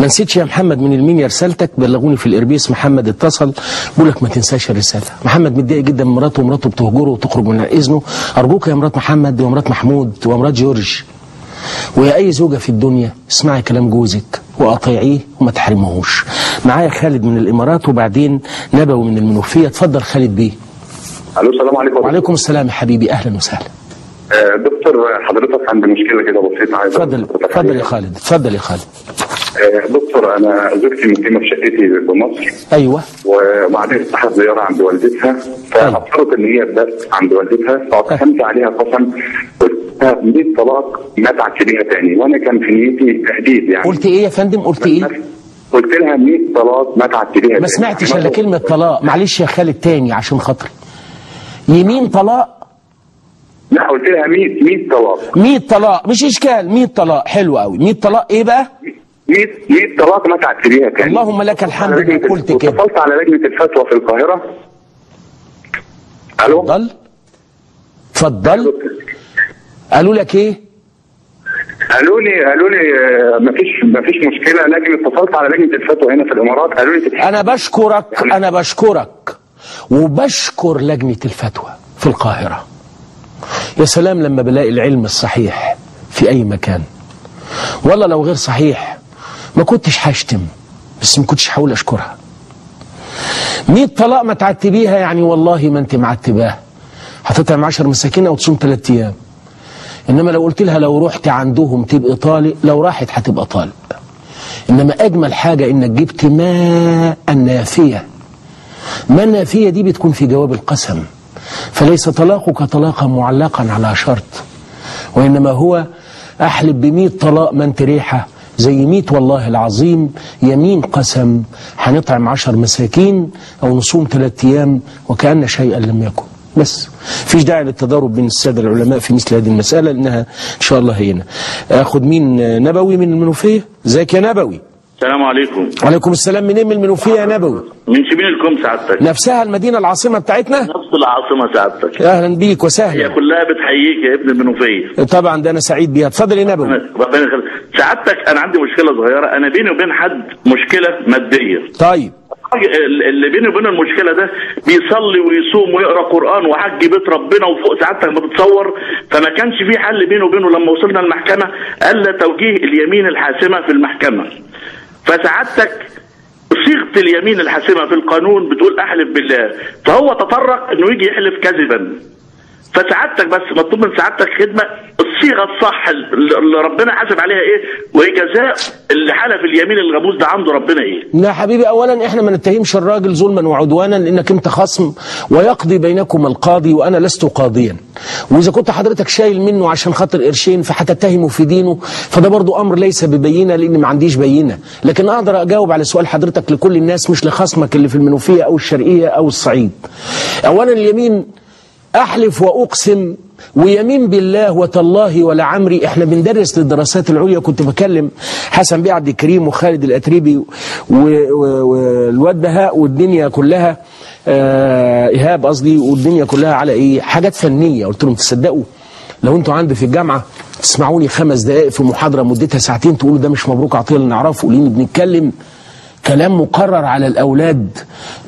ما نسيتش يا محمد من المنيا رسالتك، بلغوني في الاربيس. محمد اتصل بيقول لك ما تنساش الرساله. محمد متضايق جدا من مراته، ومراته بتهجره وتخرج من اذنه. ارجوك يا مرات محمد ومرات محمود ومرات جورج ويا اي زوجه في الدنيا، اسمعي كلام جوزك واطيعيه وما تحرمهوش. معايا خالد من الامارات وبعدين نبوي من المنوفيه. اتفضل خالد بيه. الو السلام عليكم. وعليكم السلام يا حبيبي، اهلا وسهلا. دكتور حضرتك عندي مشكله كده بسيطه عايز اتفضل يا خالد. اتفضل يا خالد. دكتور انا زوجتي مقيمه في شقتي بمصر. ايوه. وبعدين راحت زياره عند والدتها، فافترضت ان هي بس عند والدتها، فاقسمت عليها قسم 100 طلاق ما تعتبيها تاني، وانا كان في نيتي تهديد يعني. قلت ايه يا فندم؟ قلت ايه؟ قلت لها 100 طلاق ما تعتبيها تاني. ما سمعتش الا كلمه طلاق. معلش يا خالد تاني عشان خاطري. يمين طلاق؟ لا قلت لها 100 طلاق. 100 طلاق مش اشكال. 100 طلاق حلو قوي. 100 طلاق ايه بقى؟ 100 طلاق ما تعتبيها تاني. اللهم لك الحمد انك قلت كده. اتصلت على لجنه الفتوى في القاهره. الو. اتفضل. قالوا لك ايه؟ قالوا لي مفيش مشكله، لكن اتصلت على لجنه الفتوى هنا في الامارات قالوا لي انا بشكرك وبشكر لجنه الفتوى في القاهره. يا سلام لما بلاقي العلم الصحيح في اي مكان. والله لو غير صحيح ما كنتش هشتم، بس ما كنتش هقول اشكرها. 100 طلاق ما تعتبيها يعني والله ما انت معتباها. هتطعم 10 مساكين او تصوم 3 ايام. انما لو قلت لها لو رحت عندهم تبقى طالق، لو راحت هتبقى طالق. إنما أجمل حاجة إنك جبت ما النافية. ما النافية دي بتكون في جواب القسم، فليس طلاقك طلاقا معلقا على شرط، وإنما هو أحلف ب100 طلاق ما انت ريحة، زي 100 والله العظيم يمين قسم هنطعم 10 مساكين أو نصوم 3 أيام وكأن شيئا لم يكن. بس فيش داعي للتضارب بين السادة العلماء في مثل هذه المسألة، لأنها إن شاء الله هينا. أخذ مين؟ نبوي من المنوفية. ازيك يا نبوي؟ السلام عليكم. وعليكم السلام. منين من المنوفية يا نبوي؟ من شبين الكوم سعادتك. نفسها المدينة العاصمة بتاعتنا؟ نفس العاصمة سعادتك. أهلا بيك وسهلا. هي كلها بتحييك يا ابن المنوفية. طبعا ده أنا سعيد بيها. اتفضل يا نبوي. ربنا يخليك. سعادتك أنا عندي مشكلة صغيرة، أنا بيني وبين حد مشكلة مادية. طيب. اللي بيني وبين المشكلة ده بيصلي ويصوم ويقرأ قرآن وحج بيت ربنا وفوق سعادتك ما تتصور، فما كانش في حل بينه وبينه. لما وصلنا المحكمة قال لا توجيه اليمين الحاسمة في المحكمة، فسعادتك صيغة اليمين الحاسمة في القانون بتقول أحلف بالله، فهو تطرق إنه يجي يحلف كذبا. فسعادتك بس مطلوب من سعادتك خدمة الصيغة الصح اللي ربنا حاسب عليها إيه، وإيه جزاء اللي حلف اليمين الغموس ده عنده ربنا إيه. لا حبيبي، أولا إحنا ما نتهمش الراجل ظلما وعدوانا، لأنك أنت خصم ويقضي بينكم القاضي وأنا لست قاضيا. وإذا كنت حضرتك شايل منه عشان خاطر قرشين فهتتهمه في دينه، فده برضو أمر ليس ببينة لأن ما عنديش بينة. لكن أقدر أجاوب على سؤال حضرتك لكل الناس مش لخصمك اللي في المنوفية أو الشرقية أو الصعيد. أولا اليمين أحلف وأقسم، ويمين بالله وتالله ولا عمري. احنا بندرس للدراسات العليا، كنت بكلم حسن بيه عبد الكريم وخالد الأتريبي والواد بهاء والدنيا كلها إيهاب قصدي، والدنيا كلها على إيه؟ حاجات فنية. قلت لهم تصدقوا لو انتوا عندي في الجامعة تسمعوني 5 دقائق في محاضرة مدتها 2 ساعتين تقولوا ده مش مبروك عطية اللي نعرفه، لأن بنتكلم كلام مقرر على الأولاد،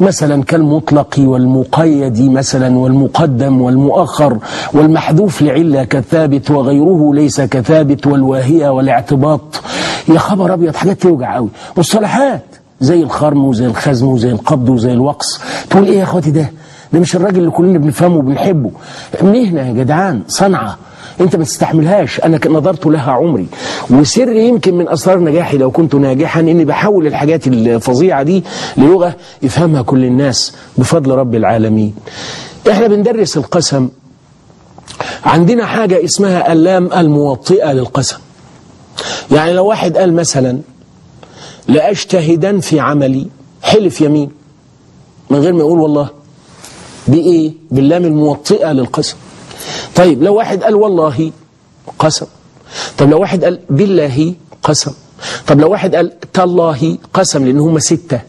مثلا كالمطلق والمقيد مثلا والمقدم والمؤخر والمحذوف لعلة كالثابت وغيره ليس كثابت والواهية والاعتباط. يا خبر أبيض، حاجات توجع قوي. مصطلحات زي الخرم وزي الخزم وزي القبض وزي الوقص، تقول إيه يا أخواتي ده مش الراجل اللي كلنا بنفهمه وبنحبه. مهنة يا جدعان، صنعة انت ما تستحملهاش. انا نظرت لها عمري، وسر يمكن من اسرار نجاحي لو كنت ناجحا اني بحول الحاجات الفظيعه دي للغه يفهمها كل الناس بفضل رب العالمين. احنا بندرس القسم، عندنا حاجه اسمها اللام الموطئه للقسم. يعني لو واحد قال مثلا لأجتهدن في عملي، حلف يمين من غير ما يقول والله، بايه؟ باللام الموطئه للقسم. طيب لو واحد قال والله قسم، طب لو واحد قال بالله قسم، طب لو واحد قال تالله قسم، لأن هم 6.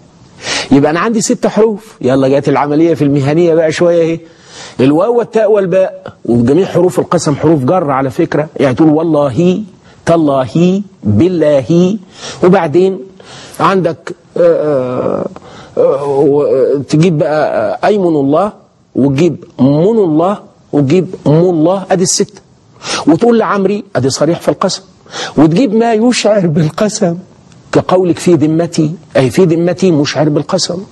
يبقى أنا عندي 6 حروف. يلا جات العملية في المهنية بقى شوية اهي، الواو والتاء والباء، وجميع حروف القسم حروف جر على فكرة. يعني تقول والله تالله بالله، وبعدين عندك تجيب بقى أيمن الله وتجيب من الله وتجيب مو الله، ادي 6. وتقول لعمري ادي صريح في القسم، وتجيب ما يشعر بالقسم كقولك في ذمتي، اي في ذمتي مشعر بالقسم.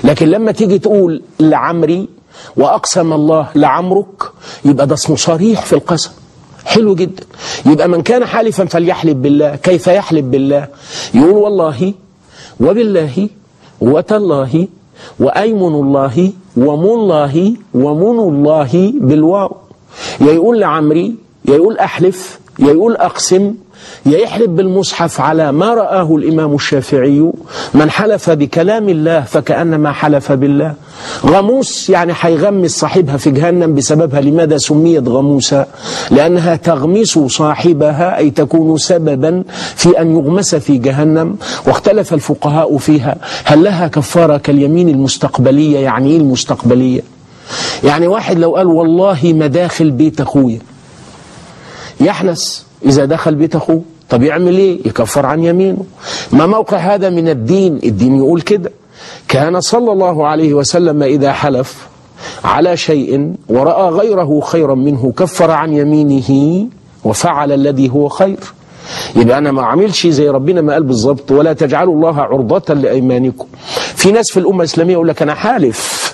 لكن لما تيجي تقول لعمري واقسم الله لعمرك، يبقى ده اسمه صريح في القسم. حلو جدا. يبقى من كان حالفا فليحلف بالله. كيف يحلف بالله؟ يقول والله وبالله وتالله وأيمن الله ومن الله ومن الله بالواو. يا يقول لعمري، يا يقول أحلف، يا يقول أقسم، يا يحلف بالمصحف على ما رآه الإمام الشافعي: من حلف بكلام الله فكأنما حلف بالله. غموس يعني هيغمس صاحبها في جهنم بسببها. لماذا سميت غموسة؟ لأنها تغمس صاحبها، أي تكون سببا في أن يغمس في جهنم. واختلف الفقهاء فيها هل لها كفارة كاليمين المستقبلية؟ يعني إيه المستقبلية؟ يعني واحد لو قال والله ما داخل بيت أخويا، يحنس إذا دخل بيت أخوه، طب يعمل إيه؟ يكفر عن يمينه. ما موقع هذا من الدين؟ الدين يقول كده: كان صلى الله عليه وسلم إذا حلف على شيء ورأى غيره خيرا منه كفر عن يمينه وفعل الذي هو خير. يبقى أنا ما أعملش زي ربنا ما قال بالظبط: ولا تجعلوا الله عرضة لأيمانكم. في ناس في الأمة الإسلامية يقول لك أنا حالف.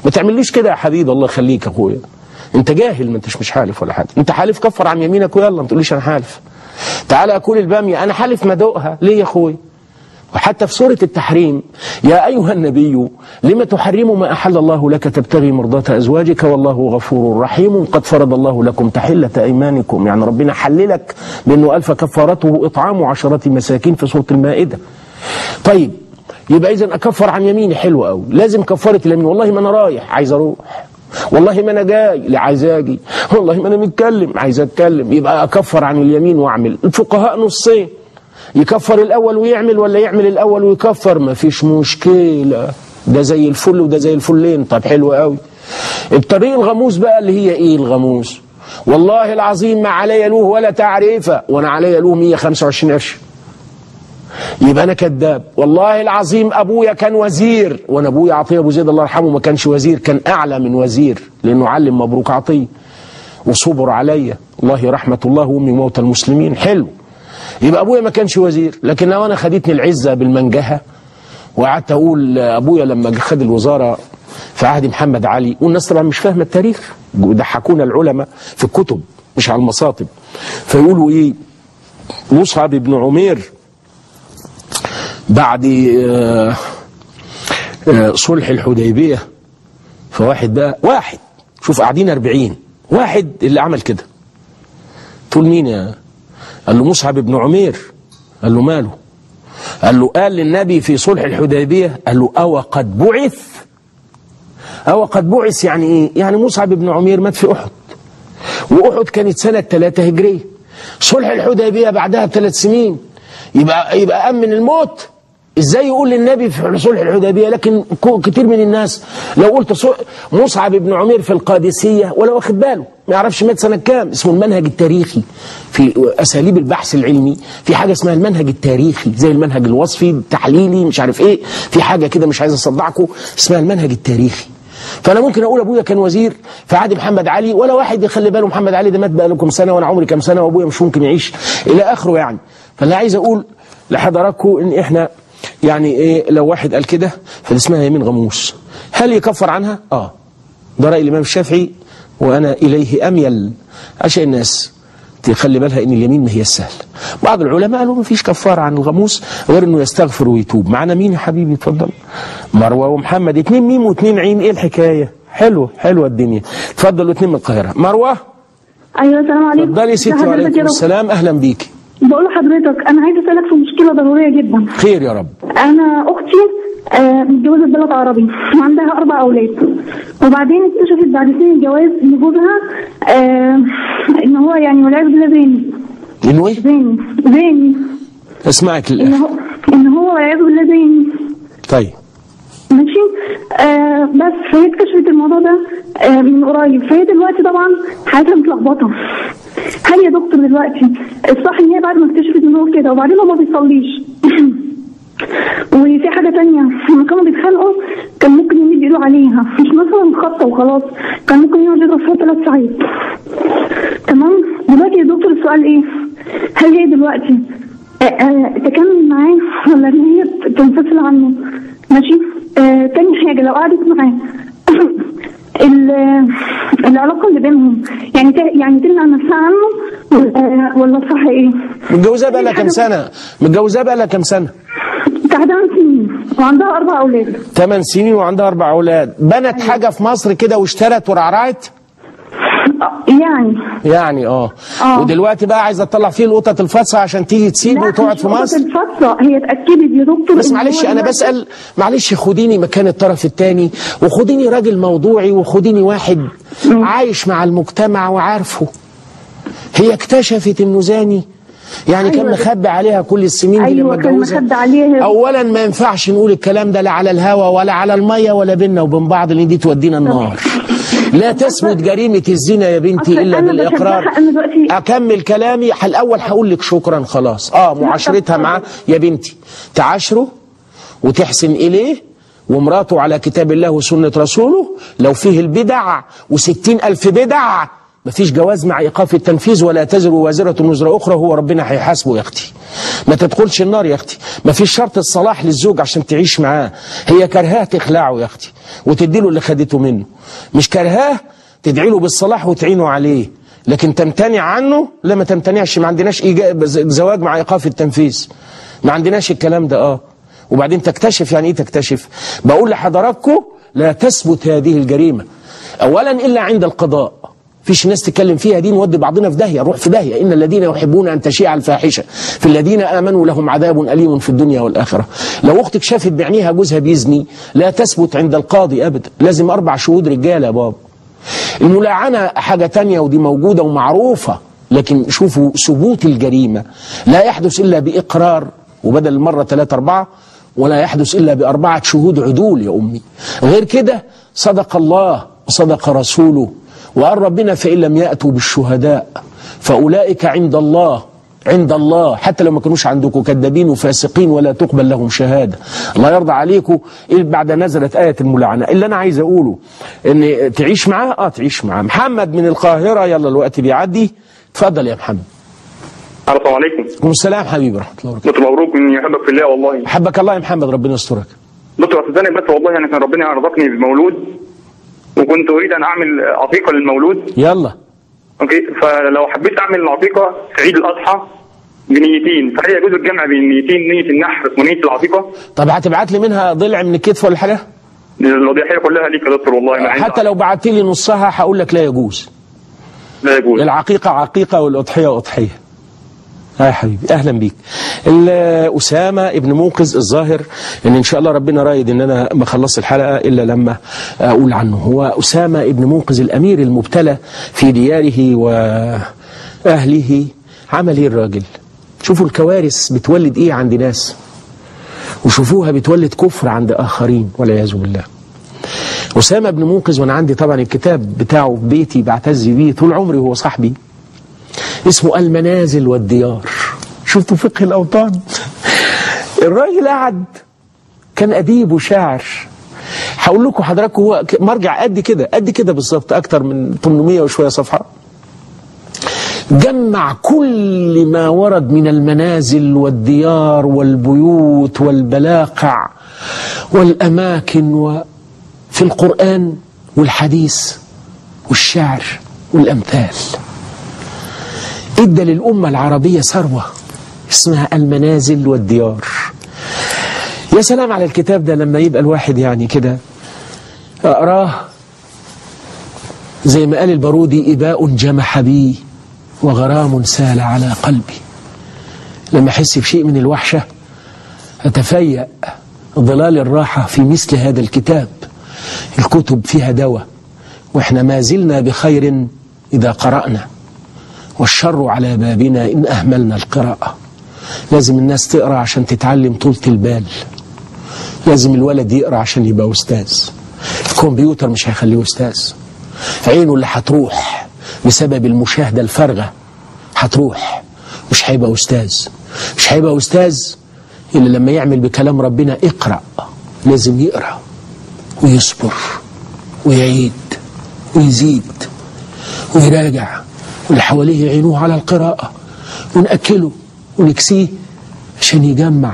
ما تعمليش كده يا حبيبي، الله يخليك يا أخويا، أنت جاهل، ما أنتش مش حالف ولا حاجة. أنت حالف كفر عن يمينك ويلا، ما تقوليش أنا حالف. تعالى أكل البامية، أنا حالف ما أدوقها. ليه يا أخويا؟ وحتى في سورة التحريم يا أيها النبي لم تحرم ما أحل الله لك تبتغي مرضاة أزواجك والله غفور رحيم قد فرض الله لكم تحلة أيمانكم. يعني ربنا حللك بأنه ألف كفارته إطعام 10 مساكين في سورة المائدة. طيب يبقى إذن أكفر عن يميني حلو أوي. لازم كفارة اليمين. والله ما أنا رايح عايز أروح، والله ما أنا جاي لا عايز أجي، والله ما أنا متكلم عايز أتكلم. يبقى أكفر عن اليمين وأعمل. الفقهاء نصين، يكفر الأول ويعمل ولا يعمل الأول ويكفر، ما فيش مشكلة، ده زي الفل وده زي الفلين. طب حلو قوي. الطريق الغموس بقى اللي هي ايه الغموس؟ والله العظيم ما عليا له ولا تعريفة وانا عليا له 125 قرش، يبقى انا كذاب. والله العظيم ابويا كان وزير، وانا ابويا عطيه ابو زيد الله يرحمه ما كانش وزير، كان اعلى من وزير لانه علم مبروك عطيه وصبر عليا الله رحمة الله وامي موتى المسلمين. حلو، يبقى ابويا ما كانش وزير، لكن انا خدتني العزه بالمنجهه وقعدت اقول ابويا لما خد الوزاره في عهد محمد علي، والناس طبعا مش فاهمه التاريخ، ضحكونا العلماء في الكتب مش على المصاطب، فيقولوا ايه مصعب بن عمير بعد صلح الحديبيه، فواحد بقى واحد شوف قاعدين 40 واحد اللي عمل كده. تقول مين يا؟ قال له مصعب بن عمير. قال له ماله؟ قال له قال للنبي في صلح الحديبية، قال له أو قد بعث. أو قد بعث يعني إيه؟ يعني مصعب بن عمير مات في أحد، وأحد كانت سنة 3 هجرية، صلح الحديبية بعدها ب3 سنين، يبقى أمن الموت. ازاي يقول للنبي في صلح الحديبية؟ لكن كتير من الناس لو قلت مصعب بن عمير في القادسية ولا واخد باله، ما يعرفش مات سنة كام. اسمه المنهج التاريخي في أساليب البحث العلمي، في حاجة اسمها المنهج التاريخي زي المنهج الوصفي التحليلي مش عارف ايه، في حاجة كده مش عايز اصدعكم اسمها المنهج التاريخي. فأنا ممكن أقول أبويا كان وزير في عهد محمد علي، ولا واحد يخلي باله محمد علي ده مات بقى لكم سنة وأنا عمري كام سنة وأبويا مش ممكن يعيش إلى آخره يعني. فأنا عايز أقول لحضراتكم إن إحنا يعني إيه لو واحد قال كده فاسمها يمين غموس. هل يكفر عنها؟ ده رأي الإمام الشافعي وأنا إليه أميل، عشان الناس تخلي بالها إن اليمين ما هي السهل. بعض العلماء قالوا ما فيش كفارة عن الغموس غير إنه يستغفر ويتوب. معنا مين يا حبيبي؟ اتفضل. مروة ومحمد، 2 ميم و2 عين، إيه الحكاية؟ حلوة الدنيا. اتفضلوا 2 من القاهرة. مروة. أيوة السلام عليكم. اتفضلي ستي. وعليكم السلام، أهلا بيكي. بقول لحضرتك أنا عايزة أسألك في مشكلة ضرورية جدا. خير يا رب. أنا أختي متجوزة في بلد عربي وعندها 4 أولاد، وبعدين اكتشفت بعد سنين الجواز إن جوزها إن هو يعني والعياذ بالله زاني. إنه إيه؟ زاني. اسمعك إن هو والعياذ بالله زاني. طيب. ماشي. بس فهي اكتشفت الموضوع ده من قريب، فهي دلوقتي طبعا حياتها متلخبطه. هل يا دكتور دلوقتي الصح ان هي بعد ما اكتشفت ان هو كده وبعدين هو ما بيصليش وفي حاجه ثانيه لما كانوا بيتخانقوا كان ممكن يمد ايده عليها، مش مثلا خبطه وخلاص، كان ممكن يقعد يضرب فيها 3 ساعات. تمام. دلوقتي يا دكتور السؤال ايه؟ هل هي دلوقتي تكمل معاه ولا ان هي تنفصل عنه؟ ماشي. تاني حاجة لو قعدت معاه العلاقة اللي بينهم يعني تمنع نفسها عنه ولا صح ايه؟ متجوزاه بقى لها كام سنة؟ متجوزاه بقى لها كام سنة؟ بتاع 8 سنين وعندها 4 أولاد. 8 سنين وعندها 4 أولاد. بنت حاجة في مصر كده واشترت ورعرعت؟ يعني ودلوقتي بقى عايزه تطلع فيه القطط الفاصة عشان تيجي تسيبه وتقعد في مصر. القطط الفاصة هي اتأكدت يا دكتور. بس معلش انا بسأل، معلش خديني مكان الطرف الثاني، وخديني راجل موضوعي، وخديني واحد عايش مع المجتمع وعارفه. هي اكتشفت انه زاني يعني كان مخبي عليها كل السنين دي لما اتجوزها. اولا ما ينفعش نقول الكلام ده لا على الهوا ولا على الميه ولا بيننا وبين بعض، لان دي تودينا النار. لا تثبت جريمة الزنا يا بنتي إلا بالإقرار. أكمل كلامي. الأول هقول لك شكرا خلاص. معاشرتها معاه يا بنتي، تعاشره وتحسن إليه، ومراته على كتاب الله وسنة رسوله. لو فيه البدع و60,000 بدع مفيش جواز مع إيقاف التنفيذ، ولا تزر وازرة وزر أخرى، هو ربنا هيحاسبه يا أختي. ما تدخلش النار يا أختي. مفيش شرط الصلاح للزوج عشان تعيش معاه. هي كرهاه تخلعه يا أختي وتديله اللي خدته منه، مش كرهاه تدعي له بالصلاح وتعينه عليه. لكن تمتنع عنه لا، ما تمتنعش. ما عندناش زواج مع إيقاف التنفيذ، ما عندناش الكلام ده. وبعدين تكتشف. يعني ايه تكتشف؟ بقول لحضراتكم لا تثبت هذه الجريمة اولا الا عند القضاء. فيش ناس تتكلم فيها دي نودي بعضنا في داهية، نروح في داهية. إن الذين يحبون أن تشيع الفاحشة في الذين آمنوا لهم عذاب أليم في الدنيا والآخرة. لو أختك شافت بعينيها جوزها بيزني لا تثبت عند القاضي أبدا، لازم 4 شهود رجالة يا بابا. الملاعنة حاجة تانية ودي موجودة ومعروفة، لكن شوفوا ثبوت الجريمة لا يحدث إلا بإقرار، وبدل المرة 3 4، ولا يحدث إلا ب4 شهود عدول يا أمي. غير كده صدق الله وصدق رسوله، وقال ربنا فإن لم يأتوا بالشهداء فأولئك عند الله حتى لو ما كانوش عندكم كذابين وفاسقين ولا تقبل لهم شهادة. الله يرضى عليكم. بعد نزلت آية الملاعنة. اللي أنا عايز أقوله إن تعيش معاه تعيش معاه. محمد من القاهرة، يلا الوقت بيعدي، اتفضل يا محمد. السلام عليكم. وعليكم السلام حبيبي ورحمة الله وبركاته. دكتور مبروك، من يحبك في الله والله. حبك الله يا محمد، ربنا يسترك. دكتور أستاذني بس والله، يعني كان ربنا رزقني بمولود وكنت أريد أن أعمل عقيقة للمولود. يلا. أوكي، فلو حبيت أعمل العقيقة في عيد الأضحى بنيتين، فهل يجوز الجمع بين النيتين، نية النحر ونية العقيقة؟ طب هتبعت لي منها ضلع من الكتف ولا حاجة؟ الأضحية كلها ليك يا دكتور والله. حتى لو بعت لي نصها هقول لك لا يجوز. لا يجوز. العقيقة عقيقة والأضحية أضحية. يا حبيبي أهلا بيك. أسامة ابن منقذ، الظاهر إن شاء الله ربنا رايد إن أنا ما خلص الحلقة إلا لما أقول عنه. هو أسامة ابن منقذ الأمير المبتلى في دياره وأهله. عمل إيه الراجل؟ شوفوا الكوارث بتولد إيه عند ناس، وشوفوها بتولد كفر عند آخرين والعياذ بالله. أسامة ابن منقذ، وأنا عندي طبعا الكتاب بتاعه في بيتي بعتز بيه طول عمري، هو صاحبي، اسمه المنازل والديار. شفتوا فقه الأوطان؟ الراجل قعد كان أديب وشاعر. هقول لكم حضراتكم هو مرجع قد كده بالظبط، أكتر من 800 وشوية صفحة. جمع كل ما ورد من المنازل والديار والبيوت والبلاقع والأماكن في القرآن والحديث والشعر والأمثال. ادى للأمة العربية ثروة اسمها المنازل والديار. يا سلام على الكتاب ده لما يبقى الواحد يعني كده أقراه، زي ما قال البارودي: إباء جمح بي وغرام سال على قلبي. لما أحس بشيء من الوحشة أتفيأ ظلال الراحة في مثل هذا الكتاب. الكتب فيها دواء، وإحنا ما زلنا بخير إذا قرأنا، والشر على بابنا إن أهملنا القراءة. لازم الناس تقرأ عشان تتعلم طولة البال. لازم الولد يقرأ عشان يبقى أستاذ. الكمبيوتر مش هيخليه أستاذ. عينه اللي هتروح بسبب المشاهدة الفارغة هتروح، مش هيبقى أستاذ. مش هيبقى أستاذ إلا لما يعمل بكلام ربنا. اقرأ، لازم يقرأ ويصبر ويعيد ويزيد ويراجع، واللي حواليه يعينوه على القراءة، ونأكله ونكسيه عشان يجمع.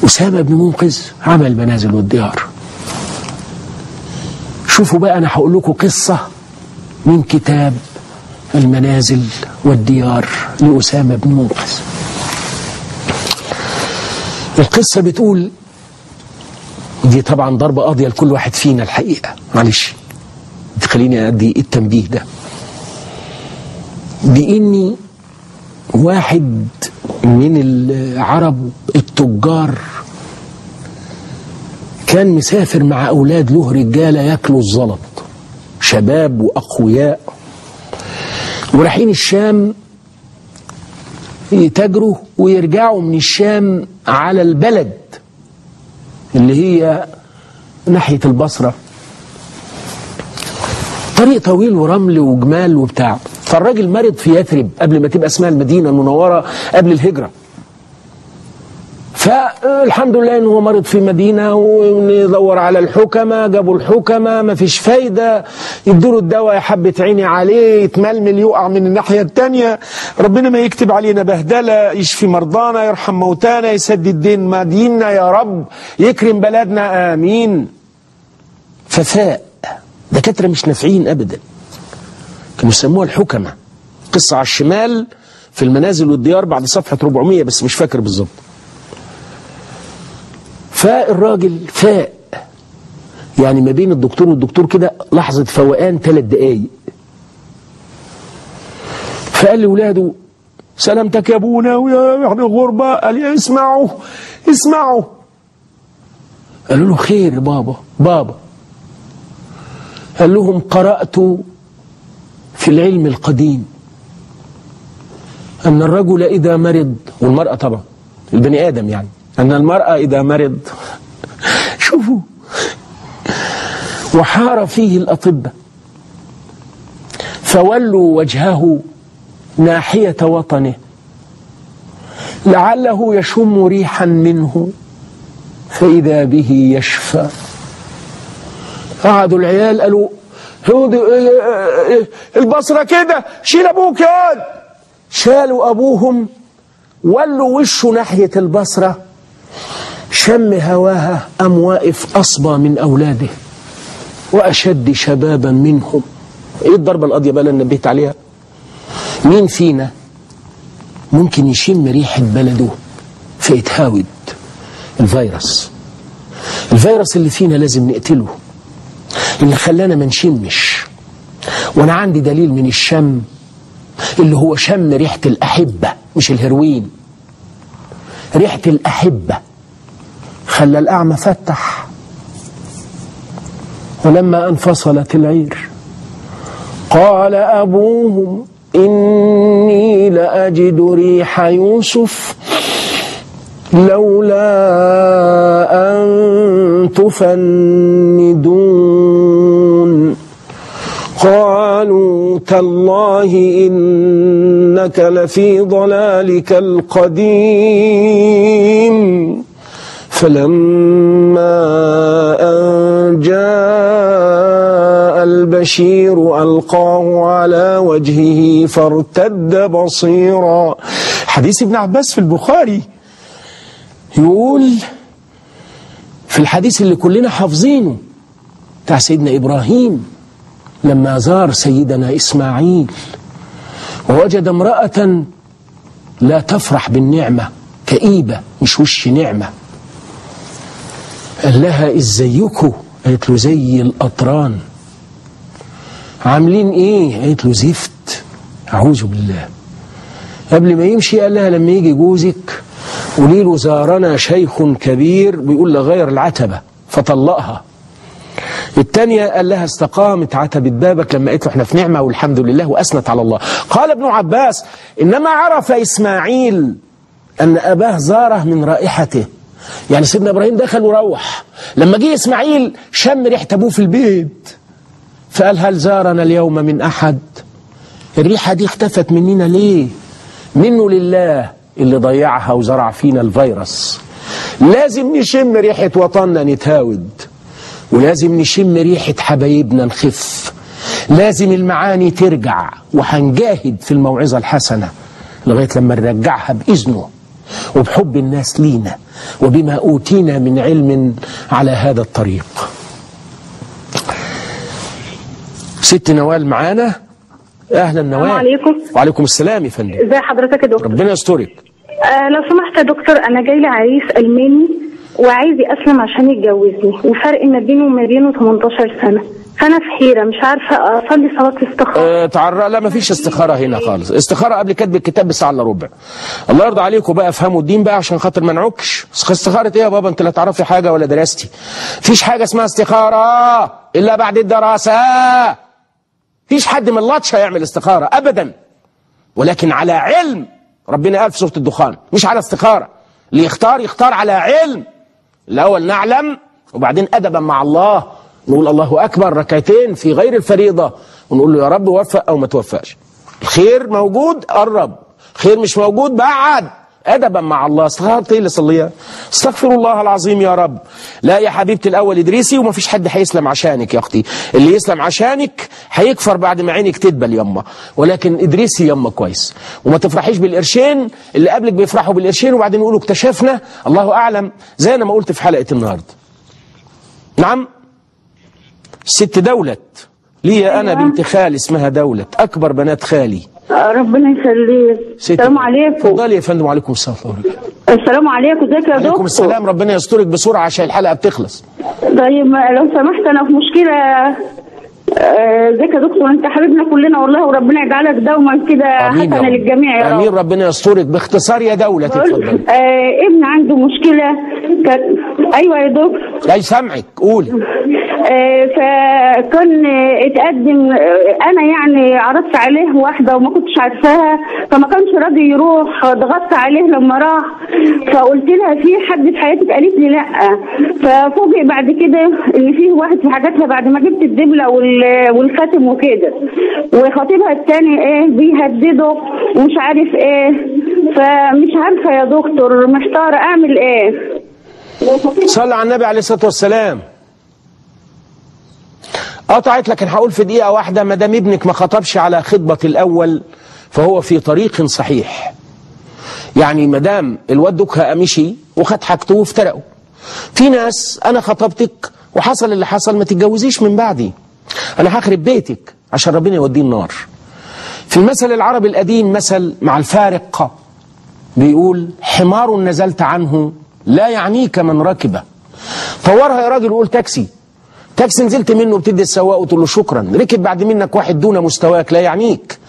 أسامة بن منقذ عمل منازل والديار. شوفوا بقى، أنا هقول لكم قصة من كتاب المنازل والديار لأسامة بن منقذ. القصة بتقول، دي طبعا ضربة قاضية لكل واحد فينا الحقيقة، معلش خليني أدي التنبيه ده، بإني واحد من العرب التجار كان مسافر مع أولاد له رجالة ياكلوا الزلط، شباب وأقوياء، ورايحين الشام يتاجروا ويرجعوا من الشام على البلد اللي هي ناحية البصرة. طريق طويل ورمل وجمال وبتاع. فالراجل مرض في يثرب قبل ما تبقى اسمها المدينة المنورة، قبل الهجرة. فالحمد لله ان هو مرض في مدينة، وندور على الحكمة، جابوا الحكمة ما فيش فايدة، يدوا له الدواء يا حبة عيني عليه، يتململ يقع من الناحية التانية، ربنا ما يكتب علينا بهدلة، يشفي مرضانا، يرحم موتانا، يسدد دين مديننا يا رب، يكرم بلدنا آمين. ففاء دكاترة مش نافعين أبدا، كانوا يسموها الحكمة. قصة على الشمال في المنازل والديار بعد صفحة 400 بس مش فاكر بالظبط. فالراجل فاق، يعني ما بين الدكتور والدكتور كده لحظة فوقان 3 دقايق. فقال لأولاده سلامتك يا ابونا ويا يعني الغربة. قال يا اسمعوا اسمعوا. قالوا له خير بابا. قال لهم قرأت في العلم القديم أن الرجل إذا مرض، والمرأة طبعا البني آدم يعني، أن المرأة إذا مرض شوفوا وحار فيه الأطباء فولوا وجهه ناحية وطنه لعله يشم ريحا منه فإذا به يشفى. قعدوا العيال قالوا البصرة كده، شيل أبوك يا ولد. شالوا أبوهم ولوا وشه ناحية البصرة، شم هواها، أم واقف أصبى من أولاده وأشد شبابا منهم. إيه الضربة القاضية بقى اللي نبهت عليها؟ مين فينا ممكن يشم ريحة بلده فيتهاود؟ الفيروس اللي فينا لازم نقتله، اللي خلانا ما نشمش. وانا عندي دليل من الشم اللي هو شم ريحة الأحبة، مش الهروين، ريحة الأحبة خلى الأعمى فتح. ولما انفصلت العير قال أبوهم إني لأجد ريح يوسف لولا أن تفندون. قالوا تالله إنك لفي ضلالك القديم. فلما أن جاء البشير ألقاه على وجهه فارتد بصيرا. حديث ابن عباس في البخاري يقول في الحديث اللي كلنا حافظينه بتاع سيدنا إبراهيم لما زار سيدنا إسماعيل ووجد امرأة لا تفرح بالنعمة، كئيبة مش وش نعمة. قال لها ازيكوا؟ قالت له زي القطران. عاملين ايه؟ قالت له زفت، اعوذ بالله. قبل ما يمشي قال لها لما يجي جوزك قولي له زارنا شيخ كبير بيقول لها غير العتبة، فطلقها. الثانية قال لها استقامت عتبة بابك لما قالت له احنا في نعمة والحمد لله، وأثنت على الله. قال ابن عباس إنما عرف إسماعيل أن أباه زاره من رائحته، يعني سيدنا إبراهيم دخل وروح، لما جه إسماعيل شم ريحة أبوه في البيت فقال هل زارنا اليوم من أحد؟ الريحة دي اختفت مننا ليه؟ منه لله اللي ضيعها وزرع فينا الفيروس. لازم نشم ريحة وطننا نتهاود، ولازم نشم ريحة حبايبنا نخف. لازم المعاني ترجع، وهنجاهد في الموعظة الحسنة لغاية لما نرجعها بإذنه وبحب الناس لينا وبما أوتينا من علم على هذا الطريق. ست نوال معانا. أهلا نوال. السلام عليكم. وعليكم السلام يا فندم. ازي حضرتك يا دكتور؟ ربنا يسترك. لو سمحت يا دكتور، أنا جاي لي عريس ألماني وعايز يأسلم عشان يتجوزني، وفرق ما بينه وما بينه 18 سنة، فأنا في حيرة مش عارفة أصلي صلاة استخارة. لا مفيش استخارة هنا خالص. استخارة قبل كتب الكتاب بساعة إلا ربع. الله يرضى عليكم بقى، افهموا الدين بقى عشان خاطر ما نعكش. استخارة ايه يا بابا؟ انت لا تعرفي حاجة ولا درستي. مفيش حاجة اسمها استخارة إلا بعد الدراسة. مفيش حد من اللطشة يعمل استخارة أبدا، ولكن على علم. ربنا قال في سورة الدخان مش على استخارة. اللي يختار على علم. الأول نعلم وبعدين أدبا مع الله نقول الله أكبر ركعتين في غير الفريضة ونقول له يا رب وفق أو ما توفقش. الخير موجود قرب، خير مش موجود بعد. أدبا مع الله. استغفر اللي صليها، استغفر الله العظيم يا رب. لا يا حبيبتي الأول ادريسي، وما فيش حد هيسلم عشانك يا أختي. اللي يسلم عشانك هيكفر بعد ما عينك تدبل يما، ولكن ادريسي يما كويس، وما تفرحيش بالقرشين. اللي قبلك بيفرحوا بالقرشين وبعدين يقولوا اكتشفنا، الله أعلم، زي أنا ما قلت في حلقة النهاردة. نعم. ست دولت ليا أنا بنت خالي اسمها دولت، أكبر بنات خالي، ربنا يخليك. السلام عليكم. اتفضلي يا فندم. وعليكم السلام ورحمه الله وبركاته. السلام عليكم. ازيك يا دكتور؟ وعليكم السلام. ربنا يسترك بسرعه عشان الحلقه بتخلص. طيب لو سمحت انا في مشكله. ازيك يا دكتور؟ انت حبيبنا كلنا والله، وربنا يجعلك دوما كده حسنه للجميع يا رب. امين. ربنا يسترك. باختصار يا دوله تتفضل. ابني عنده مشكله ايوه يا دكتور. اي سامعك قولي. فكان اتقدم، انا يعني عرضت عليه واحده وما كنتش عارفاها، فما كانش راضي يروح. ضغطت عليه لما راح، فقلت لها في حد في حياتك؟ قالت لي لا. ففوجئ بعد كده ان فيه واحد في حاجاتها بعد ما جبت الدبله والخاتم وكده، وخطيبها الثاني بيهدده ومش عارف فمش عارفه يا دكتور، محتاره اعمل ايه. صلى على النبي عليه الصلاه والسلام. قطعت، لكن هقول في دقيقة واحدة. ما دام ابنك ما خطبش على خطبة الأول فهو في طريق صحيح. يعني ما دام الواد دوكها مشي وخد حاجته وافترقوا. في ناس أنا خطبتك وحصل اللي حصل، ما تتجوزيش من بعدي، أنا هخرب بيتك عشان ربنا يوديه النار. في المثل العربي القديم مثل مع الفارق بيقول: حمار نزلت عنه لا يعنيك من ركبه. طورها يا راجل وقول تاكسي. تاكسي نزلت منه بتدي السواق وتقول له شكرا. ركب بعد منك واحد دون مستواك لا يعنيك.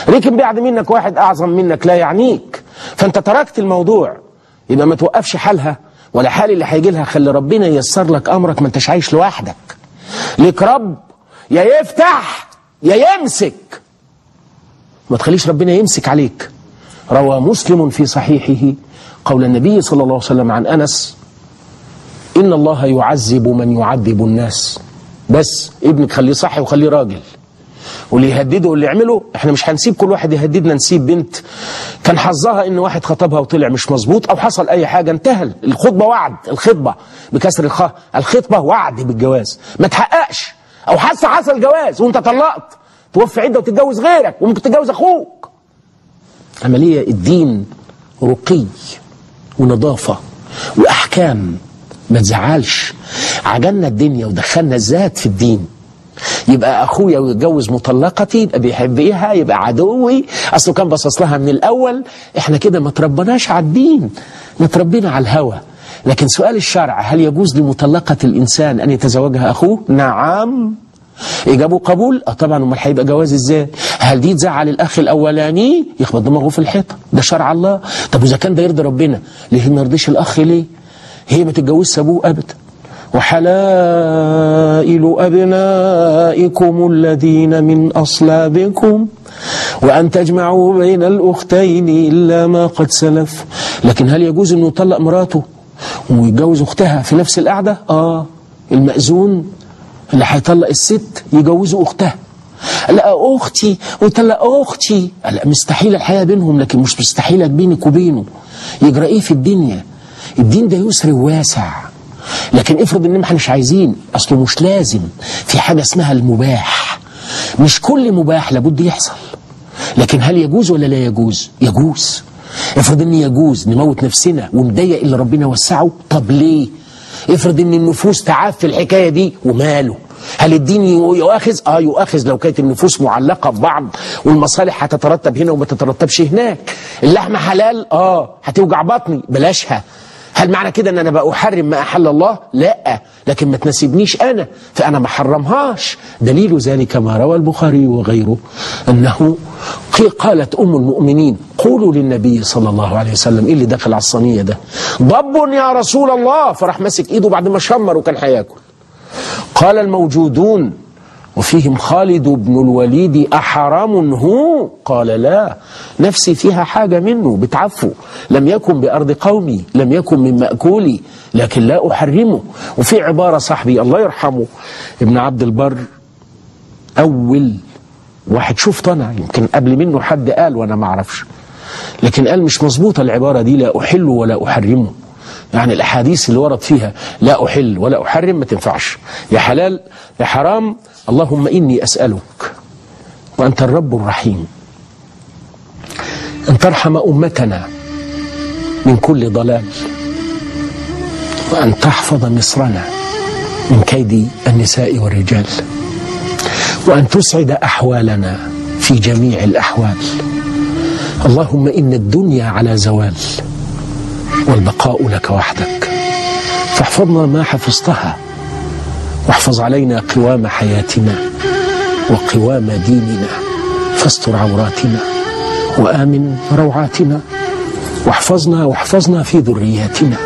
ركب بعد منك واحد اعظم منك لا يعنيك. فانت تركت الموضوع، يبقى ما توقفش حالها ولا حال اللي هيجي لها. خلي ربنا ييسر لك امرك، ما انتش عايش لوحدك، ليك رب يا يفتح يا يمسك. ما تخليش ربنا يمسك عليك. روى مسلم في صحيحه قول النبي صلى الله عليه وسلم عن انس: إن الله يعذب من يعذب الناس. بس ابنك خليه صحي وخليه راجل، واللي يهدده واللي يعمله. احنا مش هنسيب كل واحد يهددنا. نسيب بنت كان حظها ان واحد خطبها وطلع مش مظبوط او حصل اي حاجه، انتهى. الخطبه وعد، الخطبه بكسر الخاء، الخطبه وعد بالجواز ما تحققش، او حصل جواز وانت طلقت توفي عده وتتجوز غيرك وممكن تتجوز اخوك. عمليه الدين رقي ونظافه واحكام، ما تزعلش. عجلنا الدنيا ودخلنا الذات في الدين. يبقى اخويا ويتجوز مطلقتي يبقى بيحبها، يبقى عدوي اصله كان باصص لها من الاول. احنا كده ما تربناش على الدين، نتربينا على الهوى. لكن سؤال الشرع: هل يجوز لمطلقة الانسان ان يتزوجها اخوه؟ نعم. اجابه قبول. طبعا. امال هيبقى جواز ازاي؟ هل دي تزعل الاخ الاولاني يخبط دماغه في الحيطه؟ ده شرع الله. طب واذا كان ده يرضي ربنا ليه ما يرضيش الاخ؟ ليه هي ما تتجوزش ابوه ابدا؟ وحلائل ابنائكم الذين من اصلابكم وان تجمعوا بين الاختين الا ما قد سلف. لكن هل يجوز انه يطلق مراته ويتجوز اختها في نفس القعده؟ المأذون اللي هيطلق الست يجوزوا اختها. لا اختي ويطلق اختي. لا، مستحيله الحياه بينهم، لكن مش مستحيله بينك وبينه. يجرى ايه في الدنيا؟ الدين ده يسر واسع. لكن افرض ان احنا مش عايزين، اصله مش لازم. في حاجه اسمها المباح. مش كل مباح لابد يحصل. لكن هل يجوز ولا لا يجوز؟ يجوز. افرض ان يجوز نموت نفسنا ونضيق اللي ربنا وسعه، طب ليه؟ افرض ان النفوس تعاف في الحكايه دي، وماله؟ هل الدين يؤاخذ؟ يؤاخذ لو كانت النفوس معلقه ببعض والمصالح هتترتب هنا وما تترتبش هناك. اللحمه حلال، هتوجع بطني بلاشها. هل معنى كده ان انا بقى احرم ما احل الله؟ لا، لكن ما تناسبنيش انا فانا ما حرمهاش. دليل ذلك ما روى البخاري وغيره انه قالت ام المؤمنين: قولوا للنبي صلى الله عليه وسلم. ايه اللي دخل على الصينيه ده؟ ضب يا رسول الله. فراح ماسك ايده بعد ما شمر وكان هياكل. قال الموجودون وفيهم خالد بن الوليد: أحرام هو؟ قال لا، نفسي فيها حاجة منه بتعفو. لم يكن بأرض قومي، لم يكن من مأكولي، لكن لا أحرمه. وفي عبارة صاحبي الله يرحمه ابن عبد البر، أول واحد شوف طنع، يمكن قبل منه حد قال وأنا ما أعرفش، لكن قال مش مظبوطة العبارة دي: لا أحل ولا أحرمه. يعني الأحاديث اللي ورد فيها لا أحل ولا أحرم ما تنفعش. يا حلال يا حرام. اللهم إني أسألك وأنت الرب الرحيم أن ترحم أمتنا من كل ضلال، وأن تحفظ مصرنا من كيد النساء والرجال، وأن تسعد أحوالنا في جميع الأحوال، اللهم إن الدنيا على زوال والبقاء لك وحدك، فاحفظنا ما حفظتها، واحفظ علينا قوام حياتنا وقوام ديننا، فاستر عوراتنا وآمن روعاتنا، واحفظنا في ذرياتنا،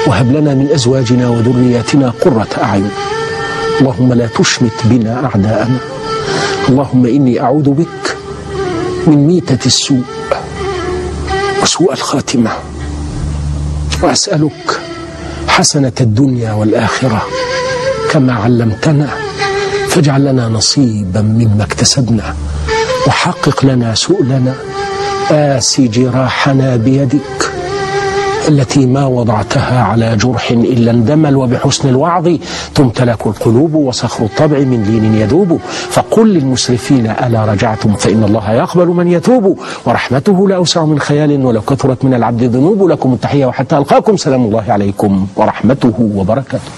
وهب لنا من أزواجنا وذرياتنا قرة أعين. اللهم لا تشمت بنا أعداءنا. اللهم إني أعوذ بك من ميتة السوء وسوء الخاتمة، وأسألك حسنة الدنيا والآخرة كما علمتنا، فاجعل لنا نصيبا مما اكتسبنا، وحقق لنا سؤلنا، آسي جراحنا بيدك التي ما وضعتها على جرح إلا اندمل، وبحسن الوعظ تمتلك القلوب وصخر الطبع من لين يذوب. فقل للمسرفين ألا رجعتم فإن الله يقبل من يتوب، ورحمته لا أوسع من خيال ولو كثرت من العبد ذنوب. لكم التحية وحتى ألقاكم، سلام الله عليكم ورحمته وبركاته.